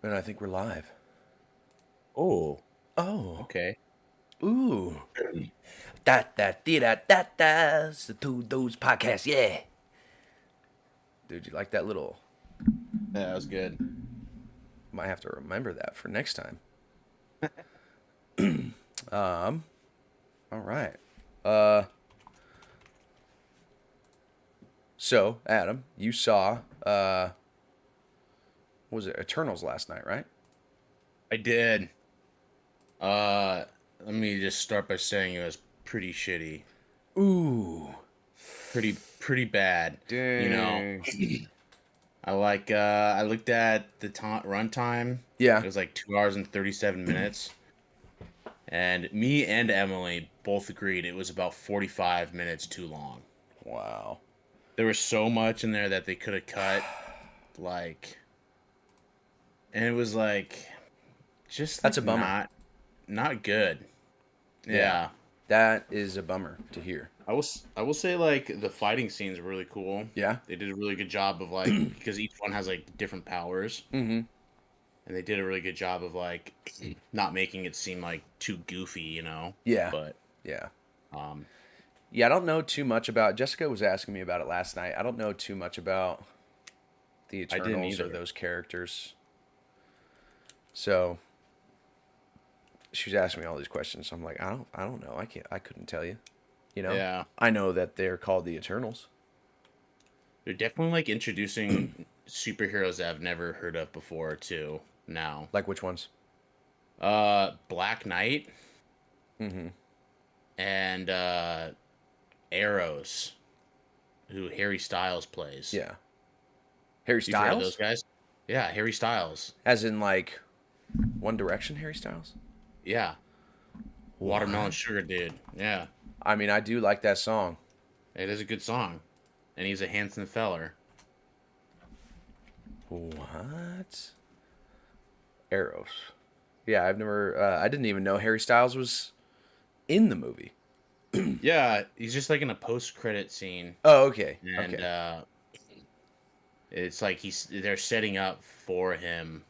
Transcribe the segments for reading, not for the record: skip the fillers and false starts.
And I think we're live. Oh, Oh. okay. Ooh. Da da dee da da da. It's the Two Dudes podcast. Yeah. Dude, you like that little? Yeah, that was good. Might have to remember that for next time. Um. All right. Uh. So, Adam, you saw what was it Eternals last night, right? I did. Uh, Let me just start by saying it was pretty shitty. Ooh. Pretty bad. You know, Dang. I looked at the runtime. Yeah. It was like 2 hours and 37 minutes. And me and Emily both agreed it was about 45 minutes too long. Wow. There was so much in there that they could have cut, like, and it was like just That's like a bummer. not good. Yeah. Yeah. That is a bummer to hear. I will say like the fighting scenes were really cool. Yeah. They did a really good job of like because each one has like different powers, Mm-hmm. and they did a really good job of like not making it seem like too goofy, you know. Yeah. But Yeah. um, Yeah, I don't know too much about. Jessica was asking me about it last night. I don't know too much about the I didn't Eternals or either. those characters. So she was asking me all these questions. So I'm like, I don't know. I couldn't tell you. You know, Yeah, I know that they're called the Eternals. they're definitely like introducing superheroes that I've never heard of before too. Now, Like which ones? Black Knight Mm-hmm. and Arrows, who Harry Styles plays. Yeah, Harry You've heard of those Styles, guys? Yeah, Harry Styles. as in like One Direction. Harry Styles. Yeah, Watermelon What? Sugar Dude. Yeah, I mean, I do like that song. it is a good song, and he's a handsome feller. What? Arrows. Yeah, I've never. I didn't even know Harry Styles was in the movie. Yeah, he's just like in a post-credit scene, Oh, okay. and Okay. it's like they're setting up for him.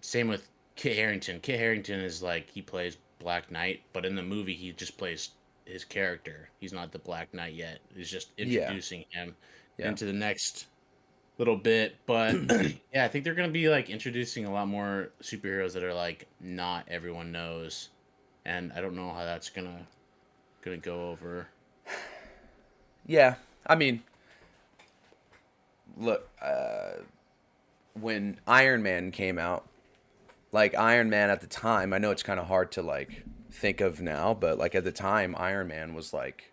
Same with Kit Harington. Kit Harington is like he plays Black Knight, but in the movie he just plays his character. He's not the Black Knight yet. He's just Yeah. introducing him Yeah. into the next little bit. But yeah, I think they're gonna be like introducing a lot more superheroes that are like not everyone knows, and I don't know how that's gonna go over. Yeah. I mean, look, when Iron Man came out, like Iron Man at the time, I know it's kind of hard to like think of now, but like at the time, Iron Man was like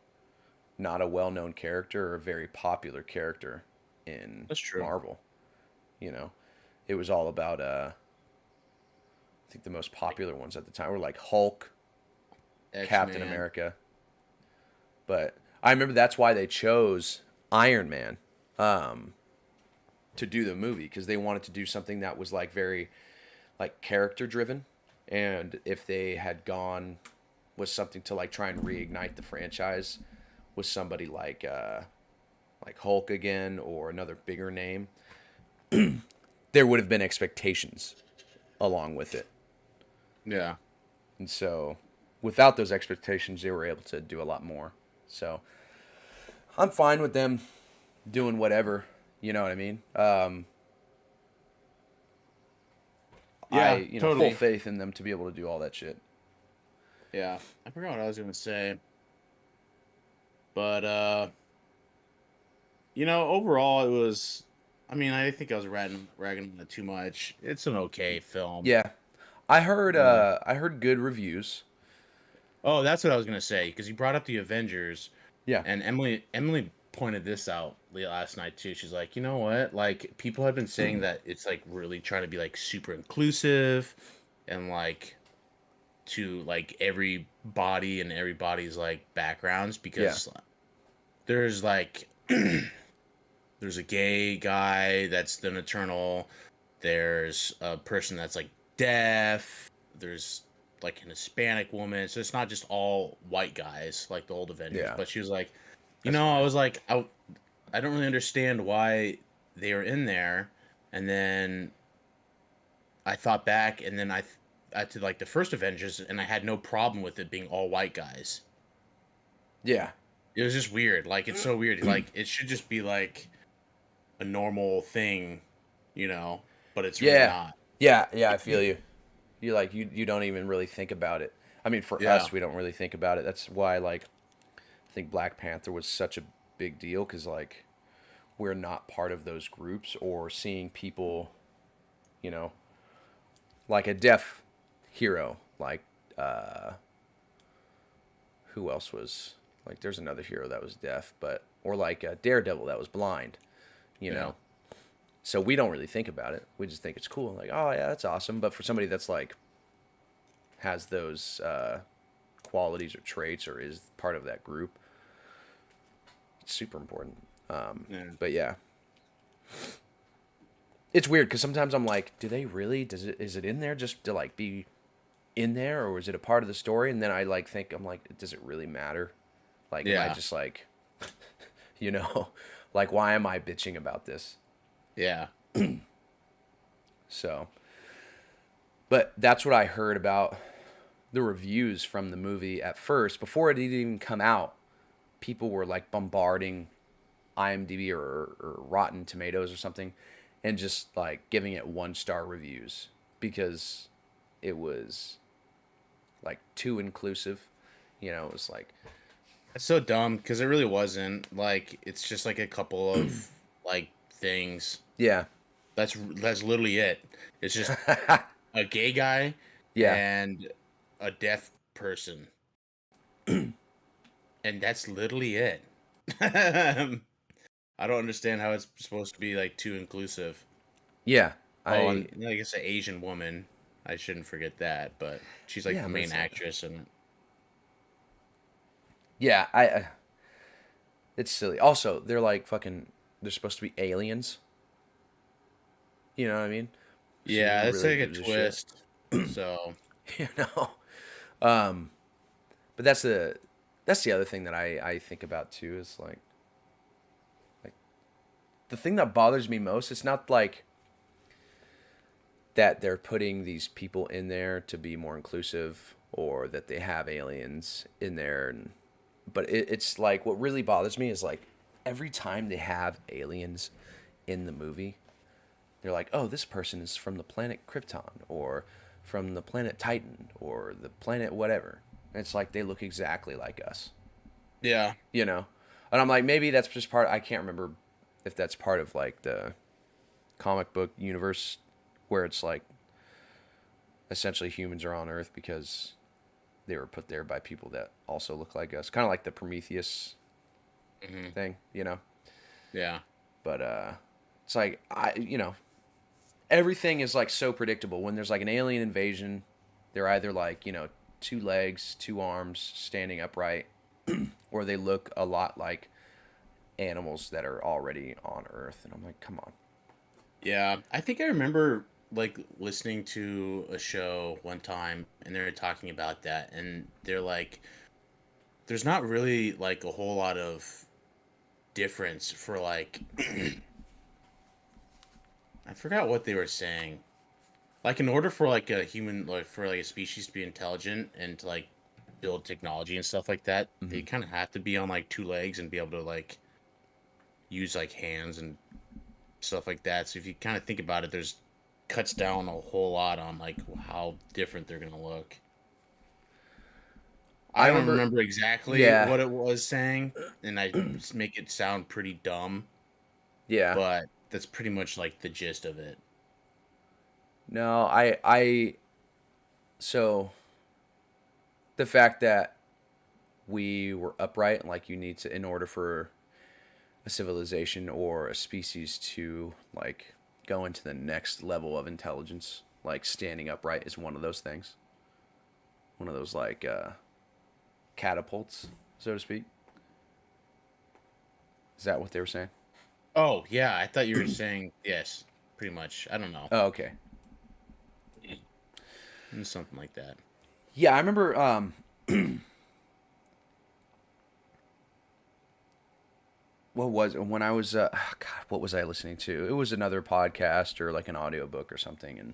not a well-known character or a very popular character in That's true. Marvel. You know, it was all about I think the most popular ones at the time were like Hulk, X Captain Man. America. But I remember that's why they chose Iron Man to do the movie because they wanted to do something that was like very like character driven. And if they had gone with something to like try and reignite the franchise with somebody like Hulk again or another bigger name, there would have been expectations along with it. Yeah. And so without those expectations, they were able to do a lot more. So I'm fine with them doing whatever. You know what I mean? Yeah, Full totally. faith in them to be able to do all that shit. Yeah. I forgot what I was gonna say. But overall it was I mean, I think I was ragging on it too much. It's an okay film. Yeah, Uh, I heard good reviews. oh, that's what I was gonna say, because you brought up the Avengers, Yeah, and Emily pointed this out last night too. She's like, you know what? Like people have been saying that it's like really trying to be like super inclusive and like to like everybody and everybody's like backgrounds yeah, because there's like there's a gay guy that's an eternal. There's a person that's like deaf. There's like an Hispanic woman. So it's not just all white guys like the old Avengers. yeah. But she was like, That's I fine. was like, I don't really understand why they were in there. And then I thought back, and then I did like the first Avengers, and I had no problem with it being all white guys. Yeah. It was just weird. Like it's so weird. Like it should just be like a normal thing, you know, but it's really Yeah. not. Yeah. Yeah. I feel you. You like you don't even really think about it. I mean, for Yeah. us, we don't really think about it. That's why like I think Black Panther was such a big deal because like we're not part of those groups or seeing people, you know, like a deaf hero, like who else was like there's another hero that was deaf, but or like a Daredevil that was blind, you Yeah. know. So we don't really think about it. We just think it's cool, like oh yeah, that's awesome. But for somebody that's like has those qualities or traits or is part of that group, it's super important. Yeah. But yeah, it's weird because sometimes I'm like, do they really? Does it is it in there just to like be in there, or is it a part of the story? And then I like think I'm like, does it really matter? Like, am I Yeah. just like, you know, like why am I bitching about this? Yeah. So, but that's what I heard about the reviews from the movie at first before it didn't even come out. People were like bombarding IMDb or Rotten Tomatoes or something, and just like giving it 1-star reviews because it was like too inclusive. You know, it was like, It's so dumb because it really wasn't. Like it's just like a couple of like things. yeah, That's literally it. It's just a gay guy yeah, and a deaf person, and that's literally it. I don't understand how it's supposed to be like too inclusive. yeah. Oh, I and I guess an Asian woman. I shouldn't forget that, but she's like yeah, the but main it's like actress, and yeah, I it's silly. Also, they're like fucking. They're supposed to be aliens. You know what I mean? So yeah, who that's really like a gives a shit? twist. So You know. Um, but that's the other thing that I think about too is like the thing that bothers me most. It's not like that they're putting these people in there to be more inclusive or that they have aliens in there and but it's like what really bothers me is like every time they have aliens in the movie they're like oh this person is from the planet Krypton or from the planet Titan or the planet whatever and it's like they look exactly like us, yeah, you know. And I'm like maybe that's just part I can't remember if that's part of like the comic book universe where it's like essentially humans are on Earth because they were put there by people that also look like us, kind of like the Prometheus hmm, thing, you know. yeah, But it's like you know, everything is like so predictable. When there's like an alien invasion, they're either like you know 2 legs, 2 arms, standing upright, or they look a lot like animals that are already on Earth. And I'm like, come on. yeah. I think I remember like listening to a show one time, and they were talking about that, and they're like, "There's not really like a whole lot of difference for like." I forgot what they were saying. Like in order for like a human, like for like a species to be intelligent and to like build technology and stuff like that, they Hmm. kind of have to be on like 2 legs and be able to like use like hands and stuff like that. So if you kind of think about it, there's cuts down a whole lot on like how different they're gonna look. I I don't remember, remember exactly yeah, what it was saying, and I make it sound pretty dumb, yeah. but that's pretty much like the gist of it. No, so the fact that we were upright, like you need to, in order for a civilization or a species to like go into the next level of intelligence, like standing upright is one of those things. One of those like catapults, so to speak. Is that what they were saying? Oh yeah, I thought you were saying yes, pretty much. I don't know, Oh, okay. something like that. Yeah, I remember. What was when I was God? What was I listening to? It was another podcast or like an audiobook or something, and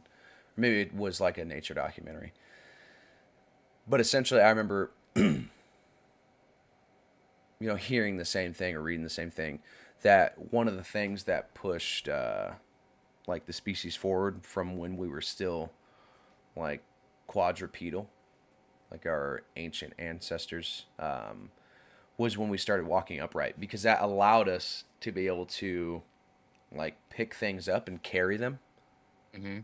Maybe it was like a nature documentary. But essentially, I remember, hearing the same thing or reading the same thing. That one of the things that pushed like the species forward from when we were still like quadrupedal, like our ancient ancestors, was when we started walking upright because that allowed us to be able to like pick things up and carry them Mm-hmm.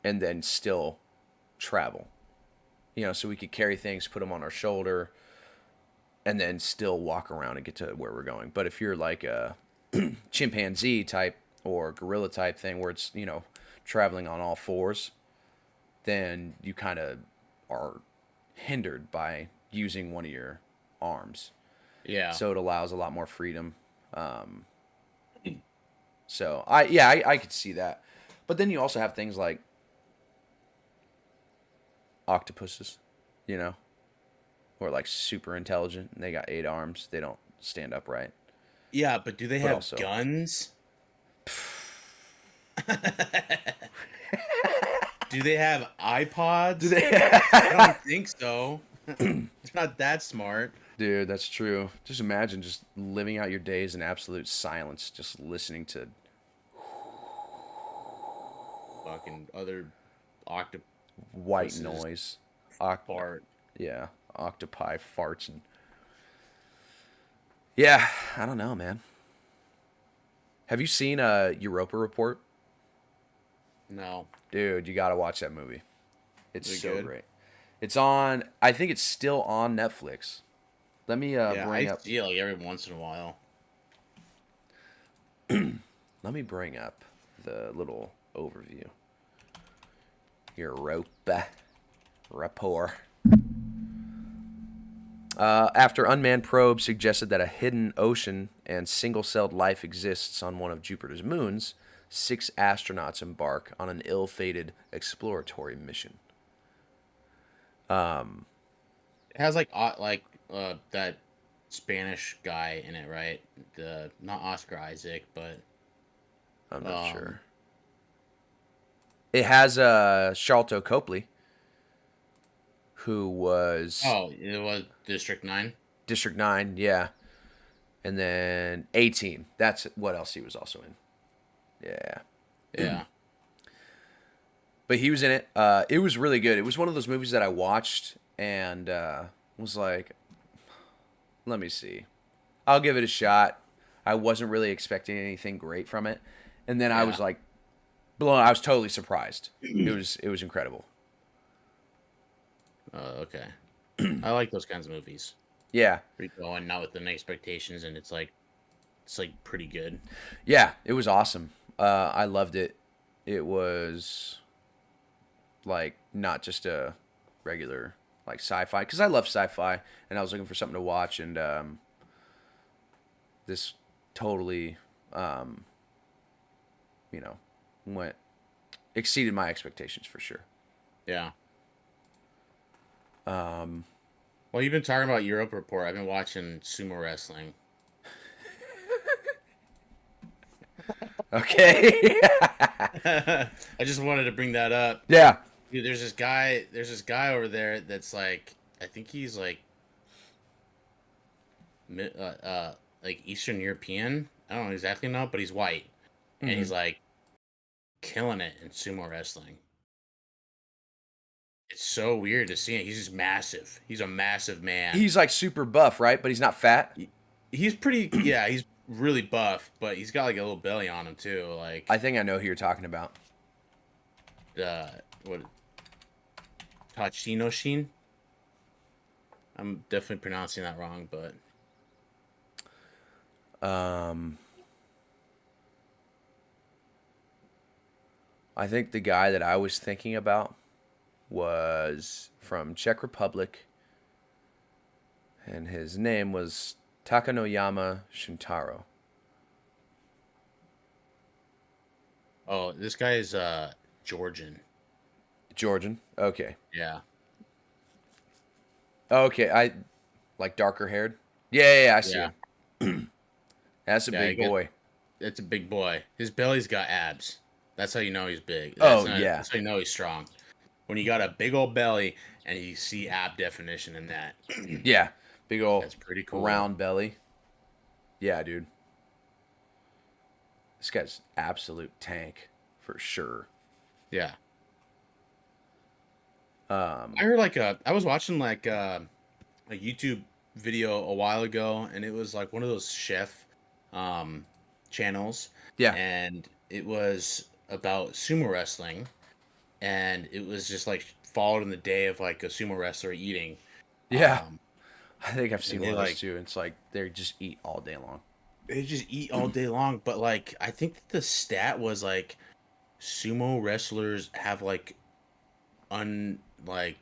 and then still travel. So we could carry things, put them on our shoulder, and then still walk around and get to where we're going. But if you're like a chimpanzee type or gorilla type thing where it's, traveling on all fours, then you kind of are hindered by using one of your arms. Yeah. So it allows a lot more freedom. Um, I could see that. But then you also have things like octopuses, you know, who are like super intelligent and they got 8 arms. They don't stand upright. Yeah, but do they But have also, guns? Do they have iPods? do they? I don't think so. It's not that smart. Dude, that's true. Just imagine just living out your days in absolute silence, just listening to Fucking other octopus white noise. fart. Yeah, octopi farts and yeah, I don't know, man. Have you seen Europa Report? No. Dude, you gotta watch that movie. It's Is it so good? great. It's on. I think it's still on Netflix. Let me Yeah, bring I up. see it like every once in a while. Let me bring up the little overview. Europa Rapport. After unmanned probes suggested that a hidden ocean and single-celled life exists on one of Jupiter's moons, 6 astronauts embark on an ill-fated exploratory mission. It has that Spanish guy in it, right? The not Oscar Isaac, but I'm not um sure. It has Charlton Copley, who was oh, it was District 9. District 9, yeah. And then 18. That's what else he was also in. Yeah. Yeah. But he was in it. It was really good. It was one of those movies that I watched and was like, let me see. I'll give it a shot. I wasn't really expecting anything great from it. And then I Yeah. was like blown. I was totally surprised. It was incredible. Okay. I like those kinds of movies. Yeah. Where you go in not with any expectations and it's like pretty good. Yeah, it was awesome. I loved it. It was like not just a regular like sci-fi because I love sci-fi and I was looking for something to watch and this totally you know went exceeded my expectations for sure. Yeah. Um, Well, you've been talking about Europa Report. I've been watching sumo wrestling. okay. I just wanted to bring that up. Yeah. Dude, there's this guy over there that's like, I think he's like Eastern European. I don't exactly know, but he's white, and he's like killing it in sumo wrestling. It's so weird to see it. He's just massive. He's a massive man. He's like super buff, right? But he's not fat. He's pretty. Yeah, he's really buff, but he's got like a little belly on him too. Like I think I know who you're talking about. what Tachinoshin. I'm definitely pronouncing that wrong, but I think the guy that I was thinking about was from Czech Republic, and his name was Takanoyama Shintaro. oh, this guy is Georgian. Georgian. Okay. Yeah. Okay. I like darker haired. Yeah, I see Yeah. him. That's a Yeah, big boy. It's a big boy. His belly's got abs. That's how you know he's big. Oh yeah, That's how you know he's strong. When you got a big old belly and you see ab definition in that, yeah, big old that's pretty cool. round belly. Yeah, dude, this guy's absolute tank for sure. Yeah. I Um, heard I was watching a YouTube video a while ago, and it was like one of those chef um, channels, yeah, and it was about sumo wrestling, and it was just like followed in the day of like a sumo wrestler eating, yeah. um, I think I've and seen one of those too. It's like they just eat all day long. they just eat all day long. But like I think the stat was like sumo wrestlers have un like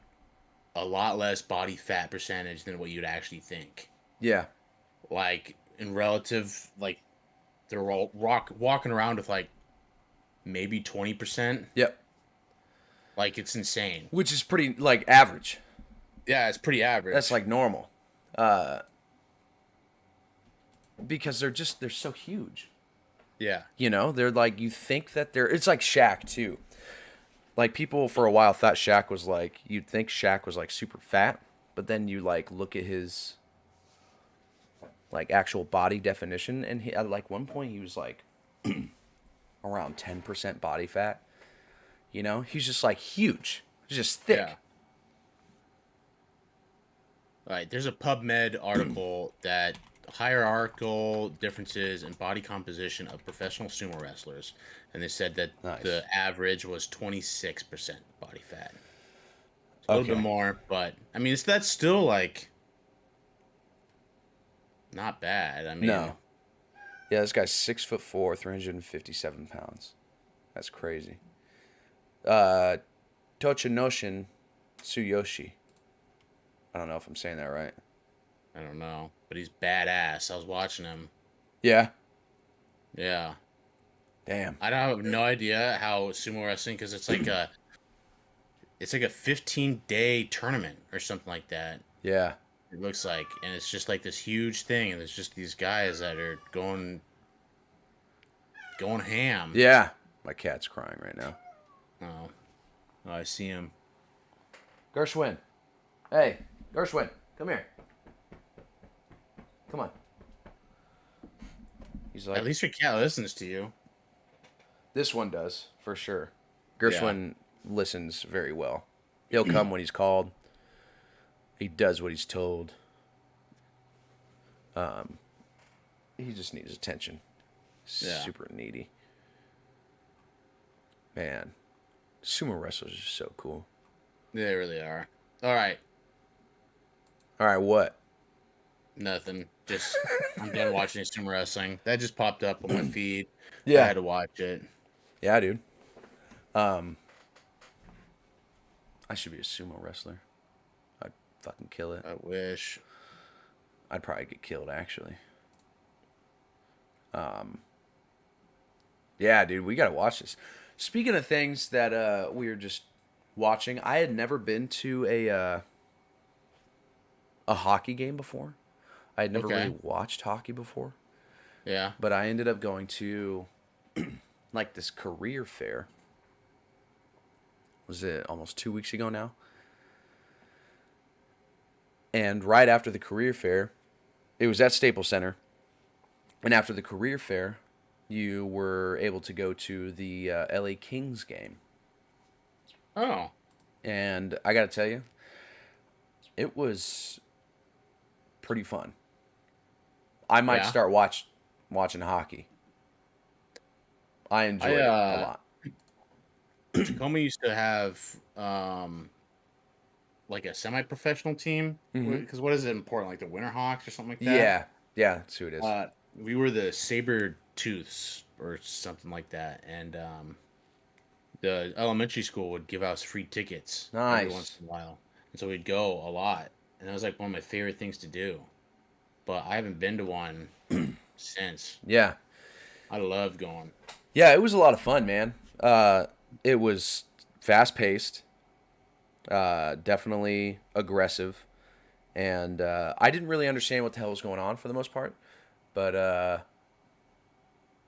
a lot less body fat percentage than what you'd actually think. Yeah, Like in relative, like they're all walking around with like maybe 20%. yep. Like it's insane. Which is pretty like average. Yeah, it's pretty That's average. like normal. Uh, because they're so huge. Yeah. You know, they're like you think that they're. It's like Shaq too. Like people for a while thought Shaq was like you'd think Shaq was like super fat, but then you like look at his like actual body definition, and he at like one point he was like around 10% body fat. You know, he's just like huge, he's just Yeah. thick. All right. There's a PubMed article that hierarchical differences in body composition of professional sumo wrestlers, and they said that Nice. the average was 26% body fat. A little bit Okay. more, but I mean, that's still like not bad. I mean, No. Yeah, this guy's 6'4", 357 pounds. That's crazy. Uh, Tochinoshin Tsuyoshi. I don't know if I'm saying that right. I don't know, but he's badass. I was watching him. Yeah. Yeah, Damn. I don't have no idea how sumo wrestling because it's like a 15-day tournament or something like that. Yeah. It looks like, and it's just like this huge thing, and there's just these guys that are going ham. Yeah. My cat's crying right now. Oh, oh, I see him. Gershwin. Hey, Gershwin, come here. Come on. He's At like, least your cat listens to you. this one does, for sure. Yeah. Gershwin listens very well. He'll come when he's called. He does what he's told. He just needs attention. Yeah. Super needy. Man, sumo wrestlers are so cool. They really are. All right. All right, what? Nothing. Just I'm done watching sumo wrestling. That just popped up on my feed. I Yeah. had to watch it. Yeah, dude. Um, I should be a sumo wrestler. I'd fucking kill it. I wish. I'd probably get killed, actually. Yeah, dude, we gotta watch this. Speaking of things that we were just watching, I had never been to a hockey game before. I had never Okay. really watched hockey before, Yeah. but I ended up going to like this career fair. Was it almost 2 weeks ago now? And right after the career fair, it was at Staples Center. And after the career fair, you were able to go to the LA Kings game. Oh. And I got to tell you, it was pretty fun. I might Yeah. start watching hockey. I I enjoyed it a lot. Tacoma used to have like a semi-professional team Hmm. because what is it important like the Winterhawks or something like that. Yeah, yeah, that's who it is. We were the Saber Tooths or something like that, and the elementary school would give us free tickets every once Nice. in a while, and so we'd go a lot, and that was like one of my favorite things to do. But I haven't been to one since. Yeah, I love going. yeah, it was a lot of fun, man. It was fast paced, definitely aggressive, and I didn't really understand what the hell was going on for the most part, but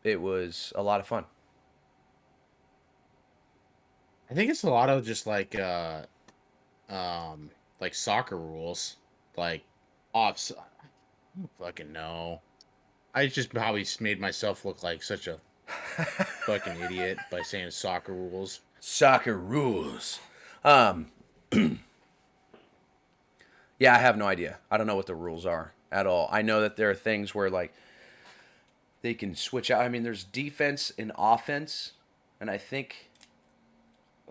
it was a lot of fun. I think it's a lot of just like soccer rules, like ops. I don't fucking know. I just probably made myself look like such a fucking idiot by saying soccer rules. Soccer rules. Um, yeah, I have no idea. I don't know what the rules are at all. I know that there are things where like they can switch out. I mean, there's defense and offense, and I think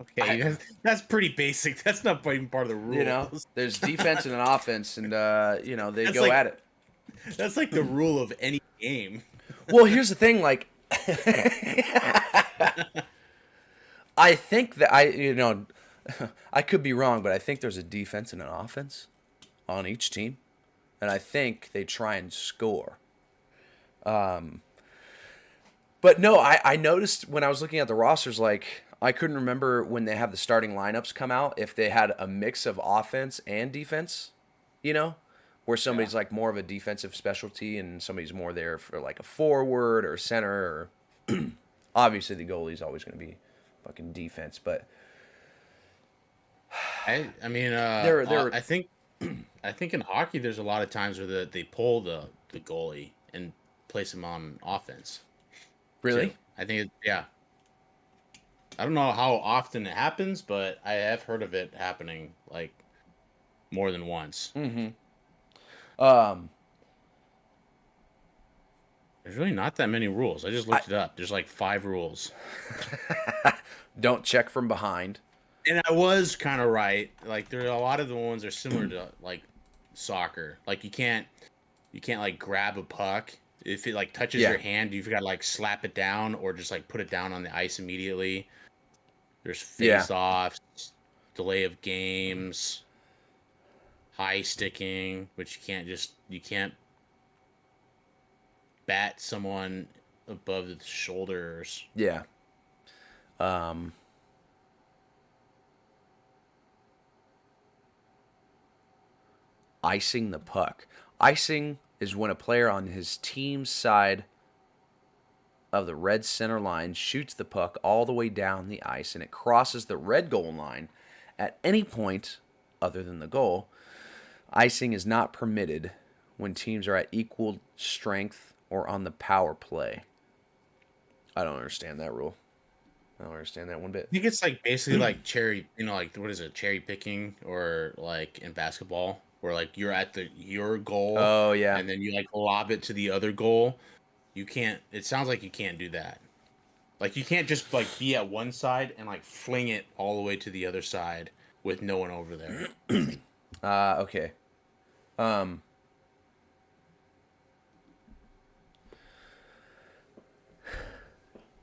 Okay, I, that's pretty basic. That's not even part of the you know, rules. there's defense and an offense, and they That's go like at it. that's like the rule of any game. Well, here's the thing, like I think that I could be wrong, but I think there's a defense and an offense on each team, and I think they try and score. But no, I noticed when I was looking at the rosters, like I couldn't remember when they have the starting lineups come out if they had a mix of offense and defense, you know, where Yeah. somebody's like more of a defensive specialty and somebody's more there for like a forward or center or obviously the goalie's always going to be fucking defense, but I mean, they're I think in hockey there's a lot of times where they pull the goalie and place him on offense too. really. I think yeah. I don't know how often it happens, but I have heard of it happening like more than once. Mm-hmm. Um, There's really not that many rules. I just I looked it up. There's like 5 rules. don't check from behind. And I was kind of right. Like there are a lot of the ones are similar to like soccer. Like you can't like grab a puck. If it like touches Yeah, your hand, you've got to like slap it down or just like put it down on the ice immediately. There's yeah, face offs, delay of games, high sticking, which you can't bat someone above the shoulders. yeah. Um, icing the puck. Icing is when a player on his team's side of the red center line shoots the puck all the way down the ice and it crosses the red goal line at any point other than the goal. Icing is not permitted when teams are at equal strength or on the power play. I don't understand that rule. I don't understand that one bit. I think it's like basically like like what is it, cherry picking, or like in basketball, where like you're at your goal, Oh yeah. and then you like lob it to the other goal. You can't. It sounds like you can't do that. Like you can't just like be at one side and like fling it all the way to the other side with no one over there. Okay. Um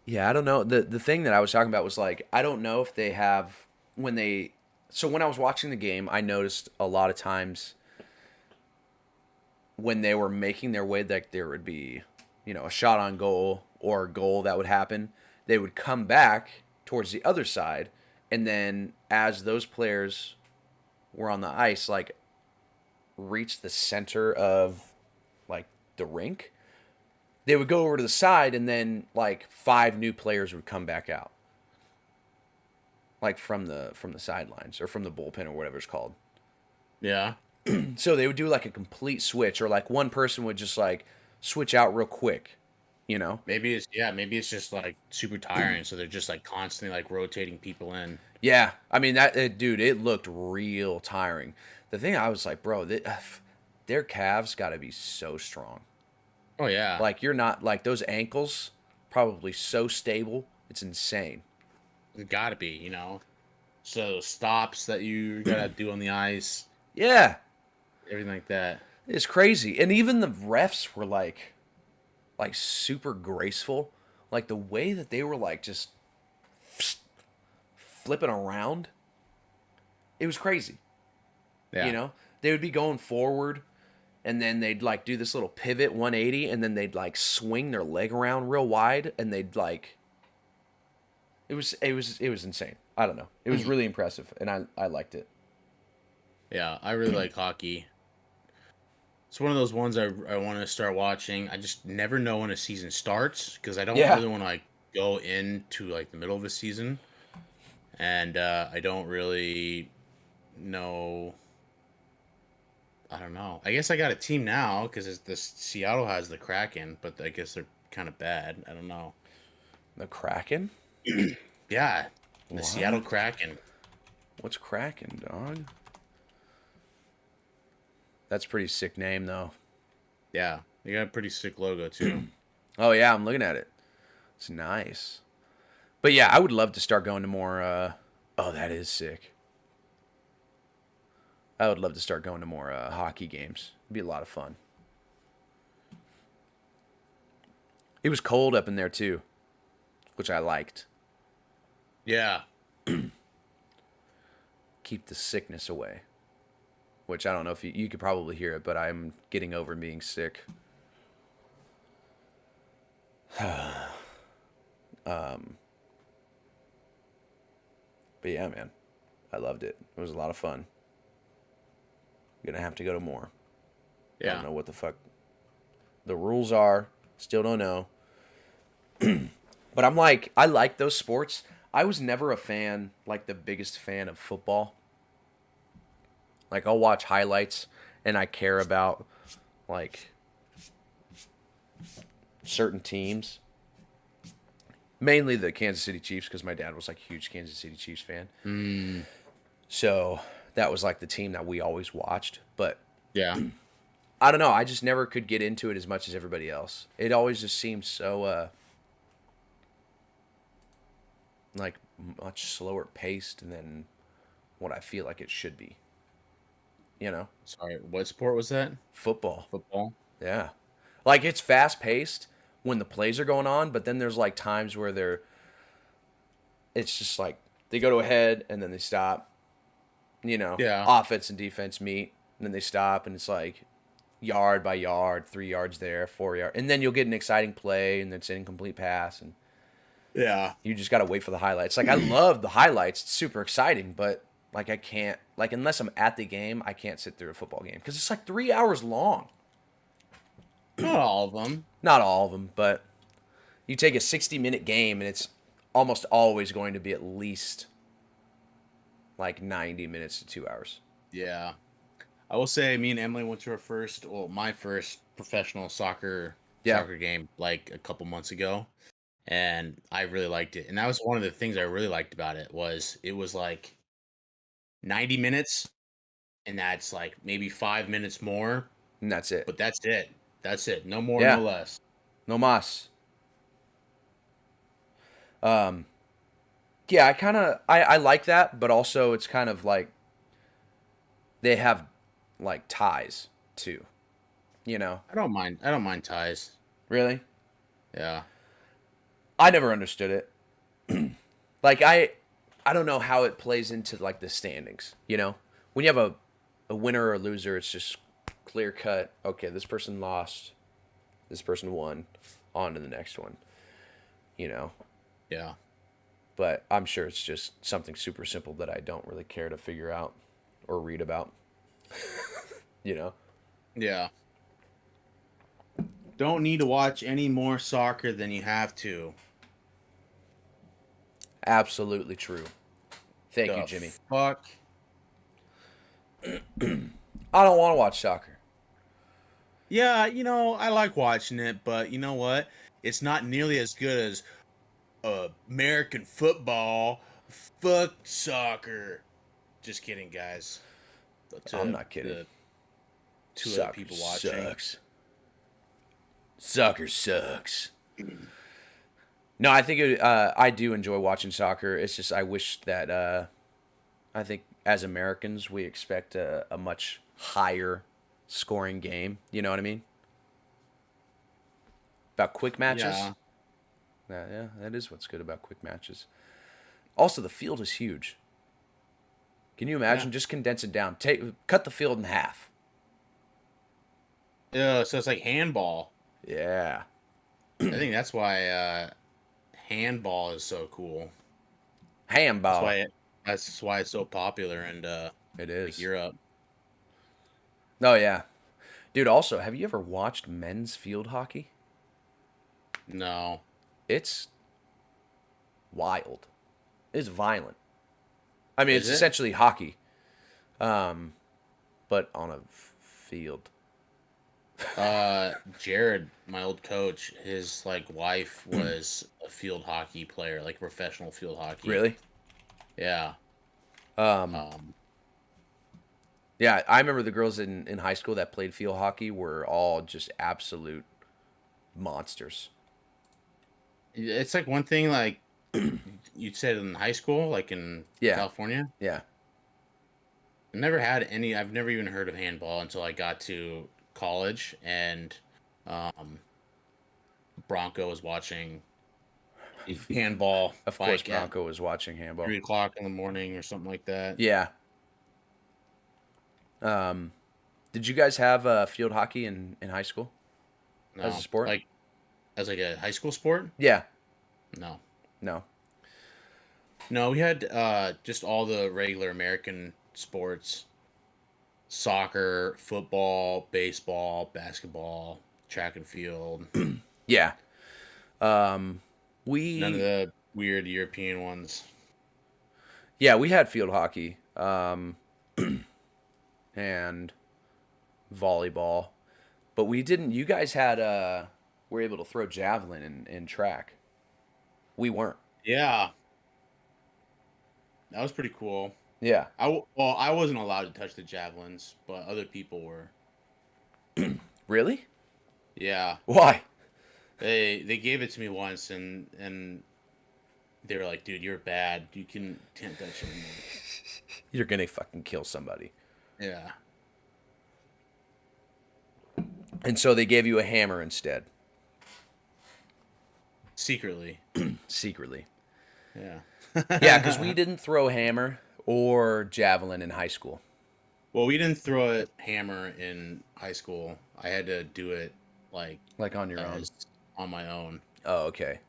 Yeah, I don't know. The thing that I was talking about was like I don't know if they have when they so when I was watching the game, I noticed a lot of times when they were making their way like there would be, a shot on goal or a goal that would happen, they would come back towards the other side and then as those players were on the ice like reach the center of like the rink, they would go over to the side and then like five new players would come back out like from the sidelines or from the bullpen or whatever it's called. Yeah, So they would do like a complete switch or like one person would just like switch out real quick, you know. maybe it's just like super tiring, so they're just like constantly like rotating people in. Yeah, I mean dude, it looked real tiring. The thing I was like, bro, their calves got to be so strong. Oh yeah, Like you're not like those ankles probably so stable. It's insane. it gotta be, So stops that you gotta do on the ice, Yeah, everything like that. it's crazy. And even the refs were like super graceful. Like the way that they were like just flipping around, it was crazy. You Yeah, know, they would be going forward and then they'd like do this little pivot 180 and then they'd like swing their leg around real wide and they'd like it was insane. I don't know. It was really impressive and I liked it. yeah. I really like hockey. It's one of those ones I want to start watching. I just never know when a season starts because I don't Yeah. really want to like go into like the middle of a season and I don't really know. I don't know. I guess I got a team now because the Seattle has the Kraken, but I guess they're kind of bad. I don't know. The Kraken? Yeah, the Seattle What? Kraken. What's Kraken, dog? That's a pretty sick name, though. Yeah, they got a pretty sick logo too. Oh, yeah, I'm looking at it. It's nice. But yeah, I would love to start going to more. Oh, that is sick. I would love to start going to more hockey games. It'd be a lot of fun. It was cold up in there too, which I liked. Yeah. Keep the sickness away. Which I don't know if you could probably hear it, but I'm getting over being sick. But yeah, man, I loved it. It was a lot of fun. Gonna have to go to more. I don't Yeah. know what the fuck the rules are. Still don't know. But I'm like, I like those sports. I was never a fan, like the biggest fan of football. Like I'll watch highlights and I care about like certain teams. Mainly the Kansas City Chiefs because my dad was like a huge Kansas City Chiefs fan. Mm, So that was like the team that we always watched. But yeah. I don't know. I just never could get into it as much as everybody else. It always just seemed so like much slower paced than what I feel like it should be. You know, Sorry, what sport was that? football. Football. Yeah, like it's fast paced when the plays are going on, but then there's like times where it's just like they go to a head and then they stop. You know, Yeah. offense and defense meet, and then they stop, and it's like yard by yard, 3 yards there, 4 yard, and then you'll get an exciting play, and it's an incomplete pass, and Yeah. you just gotta wait for the highlights. Like I love the highlights; it's super exciting, but like I can't, like unless I'm at the game, I can't sit through a football game because it's like 3 hours long. Not all of them. Not all of them, but you take a 60-minute game, and it's almost always going to be at least like 90 minutes to 2 hours. Yeah. I will say, me and Emily went to my first professional Yeah, soccer game like a couple months ago, and I really liked it. And that was one of the things I really liked about it was like 90 minutes, and that's like maybe 5 minutes more, and that's it. but that's it. That's it. No more, no Yeah, less. no mas. Um, yeah, I like that, but also it's kind of like they have like ties too. You know, I don't mind. I don't mind ties. really, Yeah. I never understood it. Like I don't know how it plays into like the standings. You know, when you have a winner or a loser, it's just clear cut. Okay, this person lost, this person won, on to the next one. You know, Yeah. but I'm sure it's just something super simple that I don't really care to figure out or read about. You know, Yeah. Don't need to watch any more soccer than you have to. absolutely true. Thank you, The Jimmy. fuck? I don't want to watch soccer. Yeah, I like watching it, but you know what? It's not nearly as good as American football. Fuck soccer. Just kidding, guys. I'm To not kidding. the two other Soccer people watching. sucks. Soccer sucks. No, I think I do enjoy watching soccer. It's just I wish that I think as Americans we expect a much higher scoring game. You know what I mean? About quick matches. Yeah. Yeah, that is what's good about quick matches. Also, the field is huge. Can you Yeah. imagine? Just condense it down. Cut the field in half. Yeah, so it's like handball. Yeah. I think that's why handball is so cool. That's Handball. why it's so popular in It like is. Europe. Oh yeah. Dude, also, have you ever watched men's field hockey? No. It's wild. It's violent. I mean, Is it's it? essentially hockey, but on a field. Jared, my old coach, his like wife was a field hockey player, like professional field hockey. Really? Yeah. Um, Um, yeah, I remember the girls in high school that played field hockey were all just absolute monsters. it's like one thing like you said in high school, like in Yeah, California. yeah. I never had any. I've never even heard of handball until I got to college, and um, Bronco was watching handball Of course, like at Bronco was watching handball. 3 o'clock in the morning or something like that. Yeah. Um, did you guys have field hockey in high school as a No, sport? like as like a high school sport. Yeah. No, No. no, we had just all the regular American sports: soccer, football, baseball, basketball, track and field. Yeah. Um, None of we the weird European ones. yeah we had field hockey and volleyball, but we didn't. You guys had were able to throw javelin in track. We weren't. Yeah, that was pretty cool. Yeah. Well, I wasn't allowed to touch the javelins, but other people were. Really? Yeah, Why? they gave it to me once, and they were like, "Dude, you're bad. You can't touch it anymore." You're gonna fucking kill somebody. Yeah, And so they gave you a hammer instead, secretly. secretly. Yeah. Yeah, because we didn't throw hammer or javelin in high school. Well, we didn't throw a hammer in high school. I had to do it like Like on your own. as on my own. Oh, okay.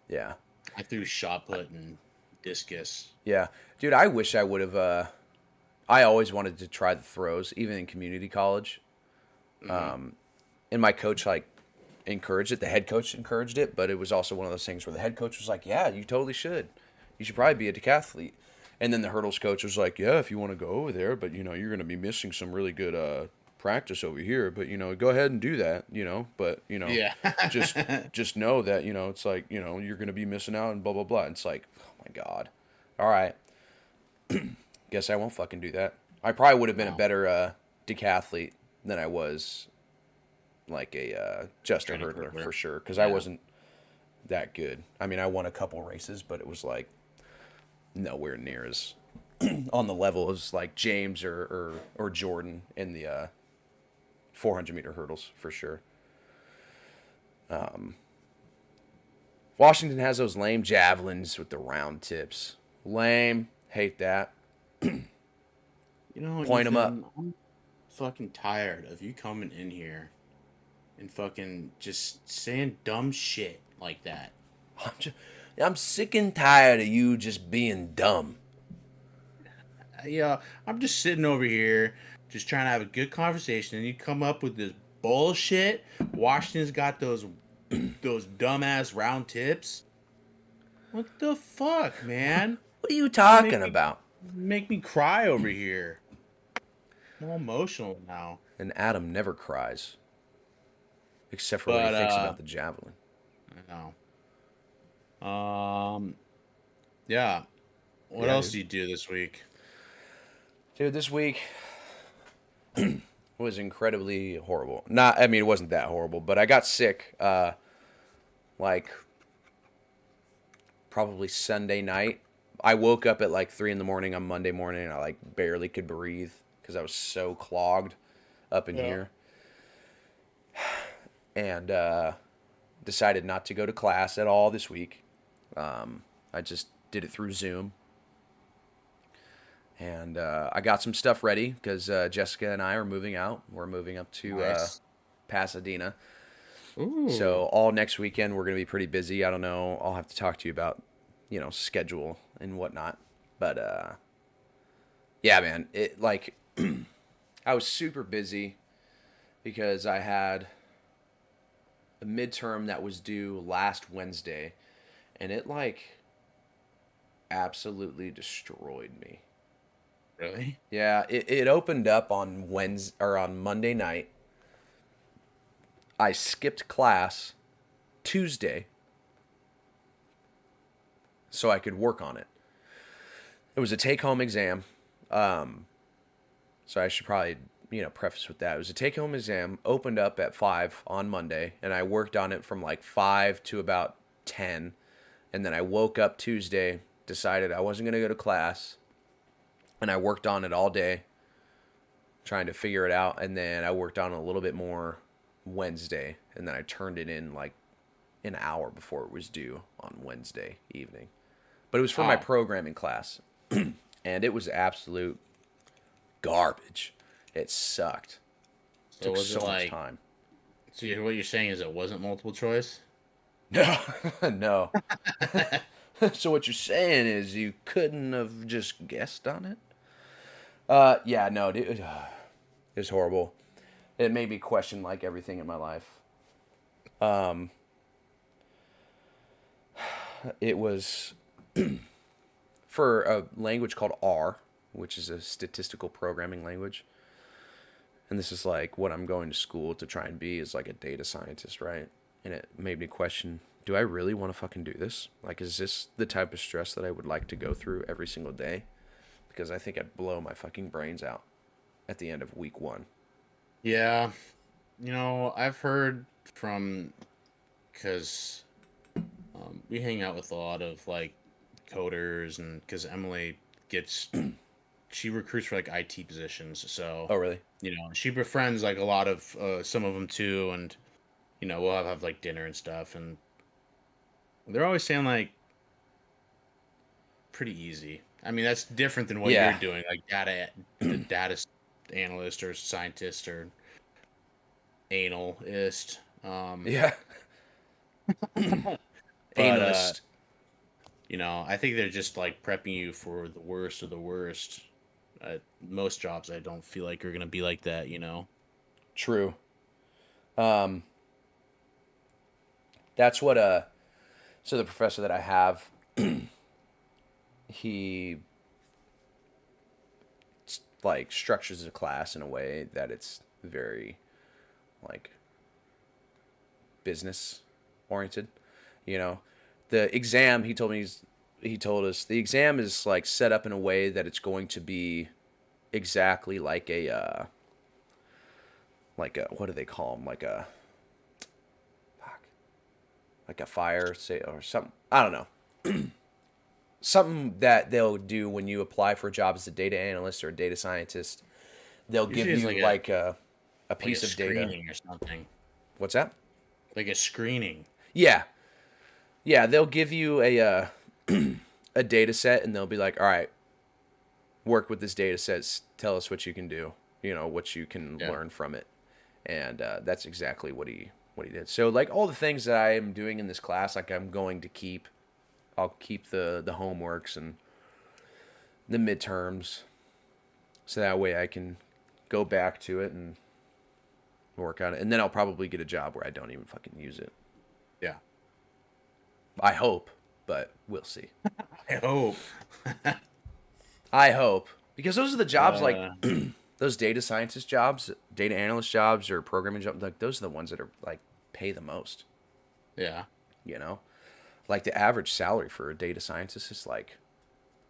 Yeah. I threw shot put and discus. Yeah. Dude, I wish I would have I always wanted to try the throws, even in community college. Hmm. And my coach like encouraged it. The head coach encouraged it, but it was also one of those things where the head coach was like, "Yeah, you totally should. You should probably be a decathlete." And then the hurdles coach was like, "Yeah, if you want to go over there, but you're going to be missing some really good practice over here, but go ahead and do that, but Yeah. just just know that, it's like, you're going to be missing out and blah blah blah." And it's like, "Oh my god. All right. Guess I won't fucking do that." I probably would have been a No. better decathlete than I was like a just a Training hurdler hurdler. for sure, because I Yeah. wasn't that good. I mean, I won a couple races, but it was like nowhere near as on the level as like James or Jordan in the 400-meter hurdles for sure. Washington has those lame javelins with the round tips. Lame. Hate that. Point 'em up. Ethan, I'm fucking tired of you coming in here and fucking just saying dumb shit like that. I'm sick and tired of you just being dumb. Yeah, I'm just sitting over here, just trying to have a good conversation, and you come up with this bullshit. Washington's got those dumbass round tips. What the fuck, man? What are you Make talking me about? make me cry over here. I'm all emotional now. And Adam never cries, except for when he But thinks about the javelin. I know. Yeah. What Yeah, else dude. do you do this week? Dude, this week was incredibly horrible. Not, I mean, it wasn't that horrible, but I got sick, like probably Sunday night. I woke up at like 3 in the morning on Monday morning, and I like barely could breathe because I was so clogged up in Yeah. here, and decided not to go to class at all this week. I just did it through Zoom. And I got some stuff ready because Jessica and I are moving out. We're moving up to Nice. Pasadena. Ooh. So all next weekend we're going to be pretty busy. I don't know. I'll have to talk to you about, schedule and whatnot. But yeah, man, it like I was super busy because I had a midterm that was due last Wednesday, and it like absolutely destroyed me. Really? Yeah, it opened up on Wednesday or on Monday night. I skipped class Tuesday so I could work on it. It was a take-home exam. Um, so I should probably, preface with that. It was a take-home exam, opened up at 5 on Monday, and I worked on it from like 5 to about 10. And then I woke up Tuesday, decided I wasn't going to go to class, and I worked on it all day, trying to figure it out. And then I worked on it a little bit more Wednesday, and then I turned it in like an hour before it was due on Wednesday evening. But it was for my Oh, programming class, and it was absolute garbage. It sucked. so Took was so it much like? time. So what you're saying is it wasn't multiple choice? No, no. So what you're saying is you couldn't have just guessed on it? Yeah, no, dude. It was horrible. It made me question like everything in my life. Um, it was for a language called R, which is a statistical programming language. And this is like what I'm going to school to try and be is like a data scientist, right? And it made me question, do I really want to fucking do this? Like, is this the type of stress that I would like to go through every single day? Because I think I'd blow my fucking brains out at the end of week one. Yeah, I've heard from because we hang out with a lot of like coders, and because Emily gets she recruits for like IT positions, so Oh, really? she befriends like a lot of some of them too, and we'll have like dinner and stuff, and they're always saying like pretty easy. I mean, that's different than what you're Yeah. doing, like data analyst or scientist or analyst. Yeah. But Analist. I think they're just like prepping you for the worst of the worst. Most jobs, I don't feel like are gonna be like that. True. Um, that's what, so the professor that I have, he like structures the class in a way that it's very like business oriented. You know, the exam he told us the exam is like set up in a way that it's going to be exactly like a what do they call them fuck, like a fire say or something I don't know something that they'll do when you apply for a job as a data analyst or a data scientist. They'll give Usually it's you a like a piece of data. screening or something, What's that? like a screening. Yeah, yeah. They'll give you a data set, and they'll be like, "All right, work with this data set. Tell us what you can do. You know what you can Yeah, learn from it." And that's exactly what he did. So like all the things that I am doing in this class, like I'm going to keep. I'll keep the homeworks and the midterms, so that way I can go back to it and work on it, and then I'll probably get a job where I don't even fucking use it. yeah. I hope, but we'll see. I hope. I hope because those are the jobs like uh, those data scientist jobs, data analyst jobs, or programming jobs. Like those are the ones that are like pay the most. yeah. You know, like the average salary for a data scientist is like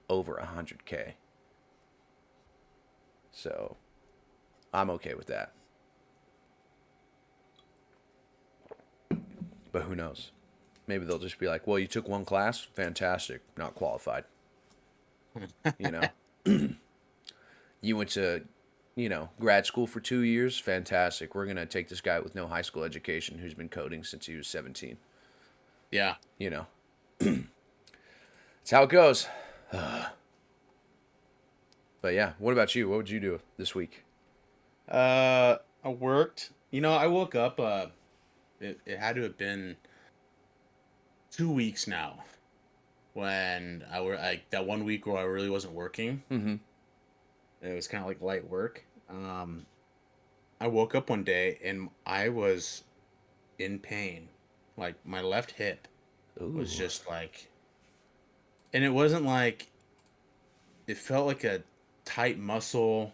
over 100K. So I'm okay with that. But who knows? Maybe they'll just be like, "Well, you took one class, fantastic, not qualified." You know, you went to, grad school for 2 years, fantastic. We're gonna take this guy with no high school education who's been coding since he was 17. Yeah. You know, it's how it goes. But yeah, what about you? What would you do this week? I worked. I woke up. It had to have been 2 weeks now when I were like that one week where I really wasn't working. Mm-hmm. It was kind of like light work. I woke up one day and I was in pain. Like my left hip was Ooh. just like and it wasn't like it felt like a tight muscle.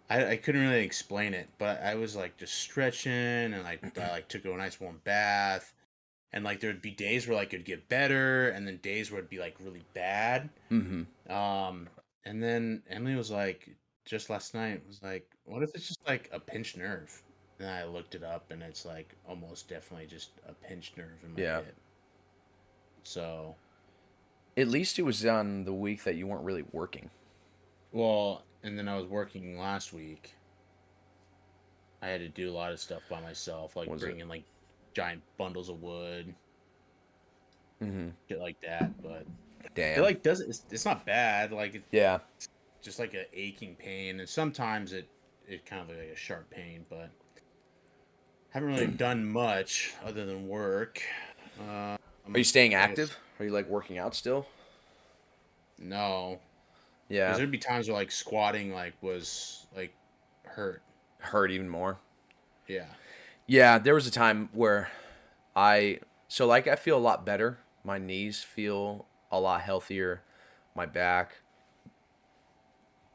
I couldn't really explain it, but I was like just stretching and I like took a nice warm bath and like there would be days where like it'd get better and then days where it'd be like really bad. Mm-hmm. Um and then Emily was like just last night was like, what if it's just like a pinched nerve? And I looked it up and it's like almost definitely just a pinched nerve in my Yeah. hip. So, At least it was on the week that you weren't really working. well, and then I was working last week. I had to do a lot of stuff by myself, like Was it? bring in like giant bundles of wood, Mm-hmm. shit like that. But it Damn. like does it's not bad. Like it's Yeah. just like a aching pain, and sometimes it kind of like a sharp pain. But haven't really done much other than work. Are you staying I guess active? Are you like working out still? no, because Yeah. there'd be times where like squatting like was like hurt. Hurt even more. Yeah, Yeah, there was a time where I feel a lot better. My knees feel a lot healthier. My back,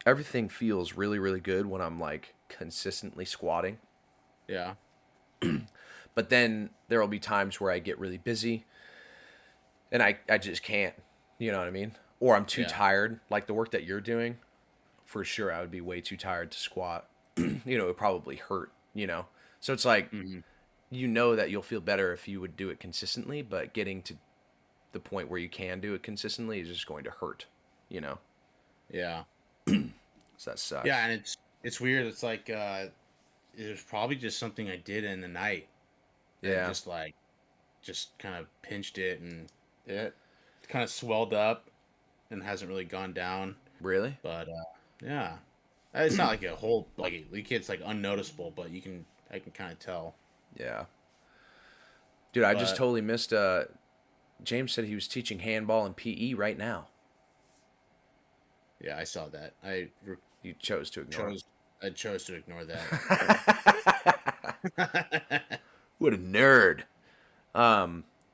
everything feels really, really good when I'm like consistently squatting. yeah, But then there will be times where I get really busy and I just can't. You know what I mean? Or I'm too yeah, tired. Like the work that you're doing, for sure I would be way too tired to squat. It would probably hurt, So it's like hmm, that you'll feel better if you would do it consistently, but getting to the point where you can do it consistently is just going to hurt, you know? yeah. So that Yeah, sucks. and it's weird. It's like it was probably just something I did in the night, and it Yeah. just kind of pinched it, and it kind of swelled up and hasn't really gone down. Really? But yeah, it's not like a whole like it's like unnoticeable, but I can kind of tell. Yeah. Dude, I just But totally missed James said he was teaching handball and PE right now. yeah, I saw that. You chose to ignore Chose I chose to ignore that. it. What a nerd.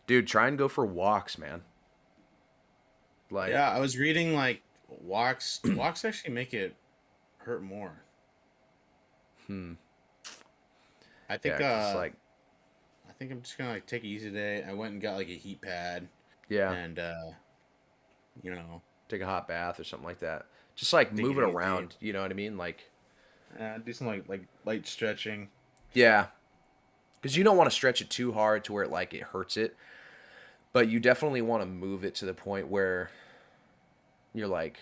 Dude, try and go for walks, man. Like, Yeah, I was reading like walks actually make it hurt more. hmm. I Yeah, think 'cause it's like, I think I'm just gonna like take it easy today. I went and got like a heat pad yeah, and you know, take a hot bath or something like that. Just like take move it it easy. around, you know what I mean? Like, Do some like light stretching. yeah. Because you don't want to stretch it too hard to where it hurts it, but you definitely want to move it to the point where you're like,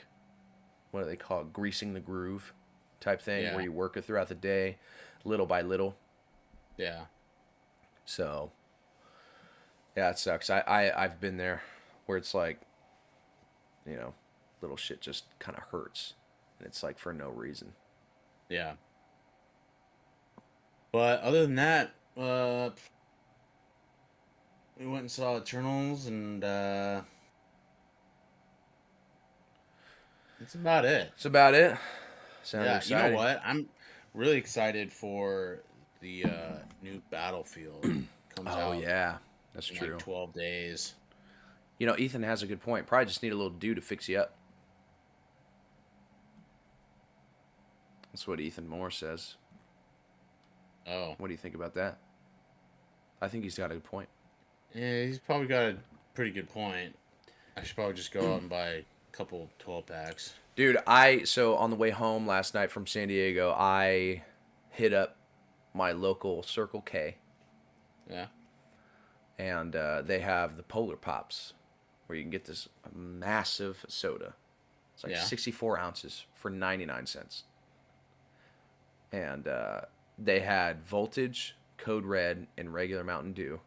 what do they call it? Greasing the groove type thing, where Yeah, you work it throughout the day, little by little. yeah, So yeah, it sucks. I've been there where it's like, you know, little shit just kind of hurts, and it's like for no reason. yeah. But other than that, we went and saw Eternals, and that's about it. That's about it. Sounds Yeah, you know exciting. what? I'm really excited for the new Battlefield. Comes Oh out yeah, that's in like true. 12 days. Ethan has a good point. Probably just need a little dude to fix you up. That's what Ethan Moore says. Oh, What do you think about that? I think he's got a good point. yeah, he's probably got a pretty good point. I should probably just go out and buy a couple 12 packs. Dude, so on the way home last night from San Diego, I hit up my local Circle K, Yeah, and they have the Polar Pops, where you can get this massive soda. It's like yeah. 64 ounces for 99 cents. And they had Voltage, Code Red, and regular Mountain Dew.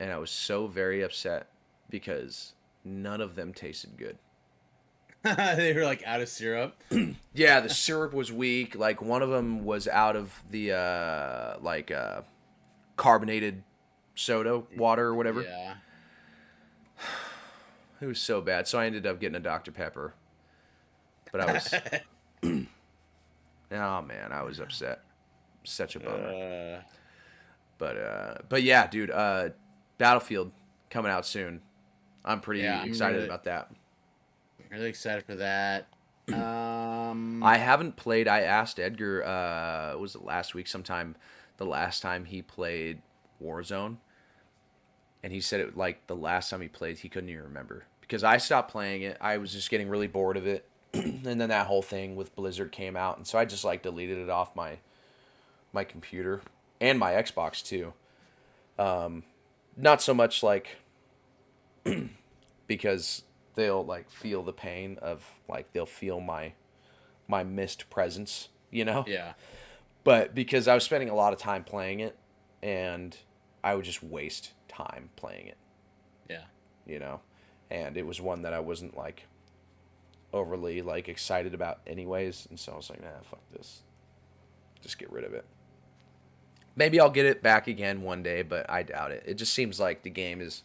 And I was so very upset because none of them tasted good. They were like out of syrup. Yeah, the syrup was weak. Like one of them was out of the carbonated soda water or whatever. Yeah. It was so bad. So I ended up getting a Dr Pepper. But I was oh man, I was upset. Such a bummer. uh, But yeah, dude, Battlefield coming out soon. I'm pretty Yeah, I'm excited about that. really excited for that. I haven't played. I asked Edgar, was it last week sometime, the last time he played Warzone, and he said it like the last time he played, he couldn't even remember because I stopped playing it. I was just getting really bored of it, and then that whole thing with Blizzard came out, and so I just like deleted it off my computer and my Xbox too. Not so much like because they'll like feel the pain of like they'll feel my missed presence, you know? Yeah, But because I was spending a lot of time playing it and I would just waste time playing it, yeah. you know? And it was one that I wasn't like overly like excited about anyways, and so I was like, nah, fuck this. Just get rid of it. Maybe I'll get it back again one day, but I doubt it. It just seems like the game is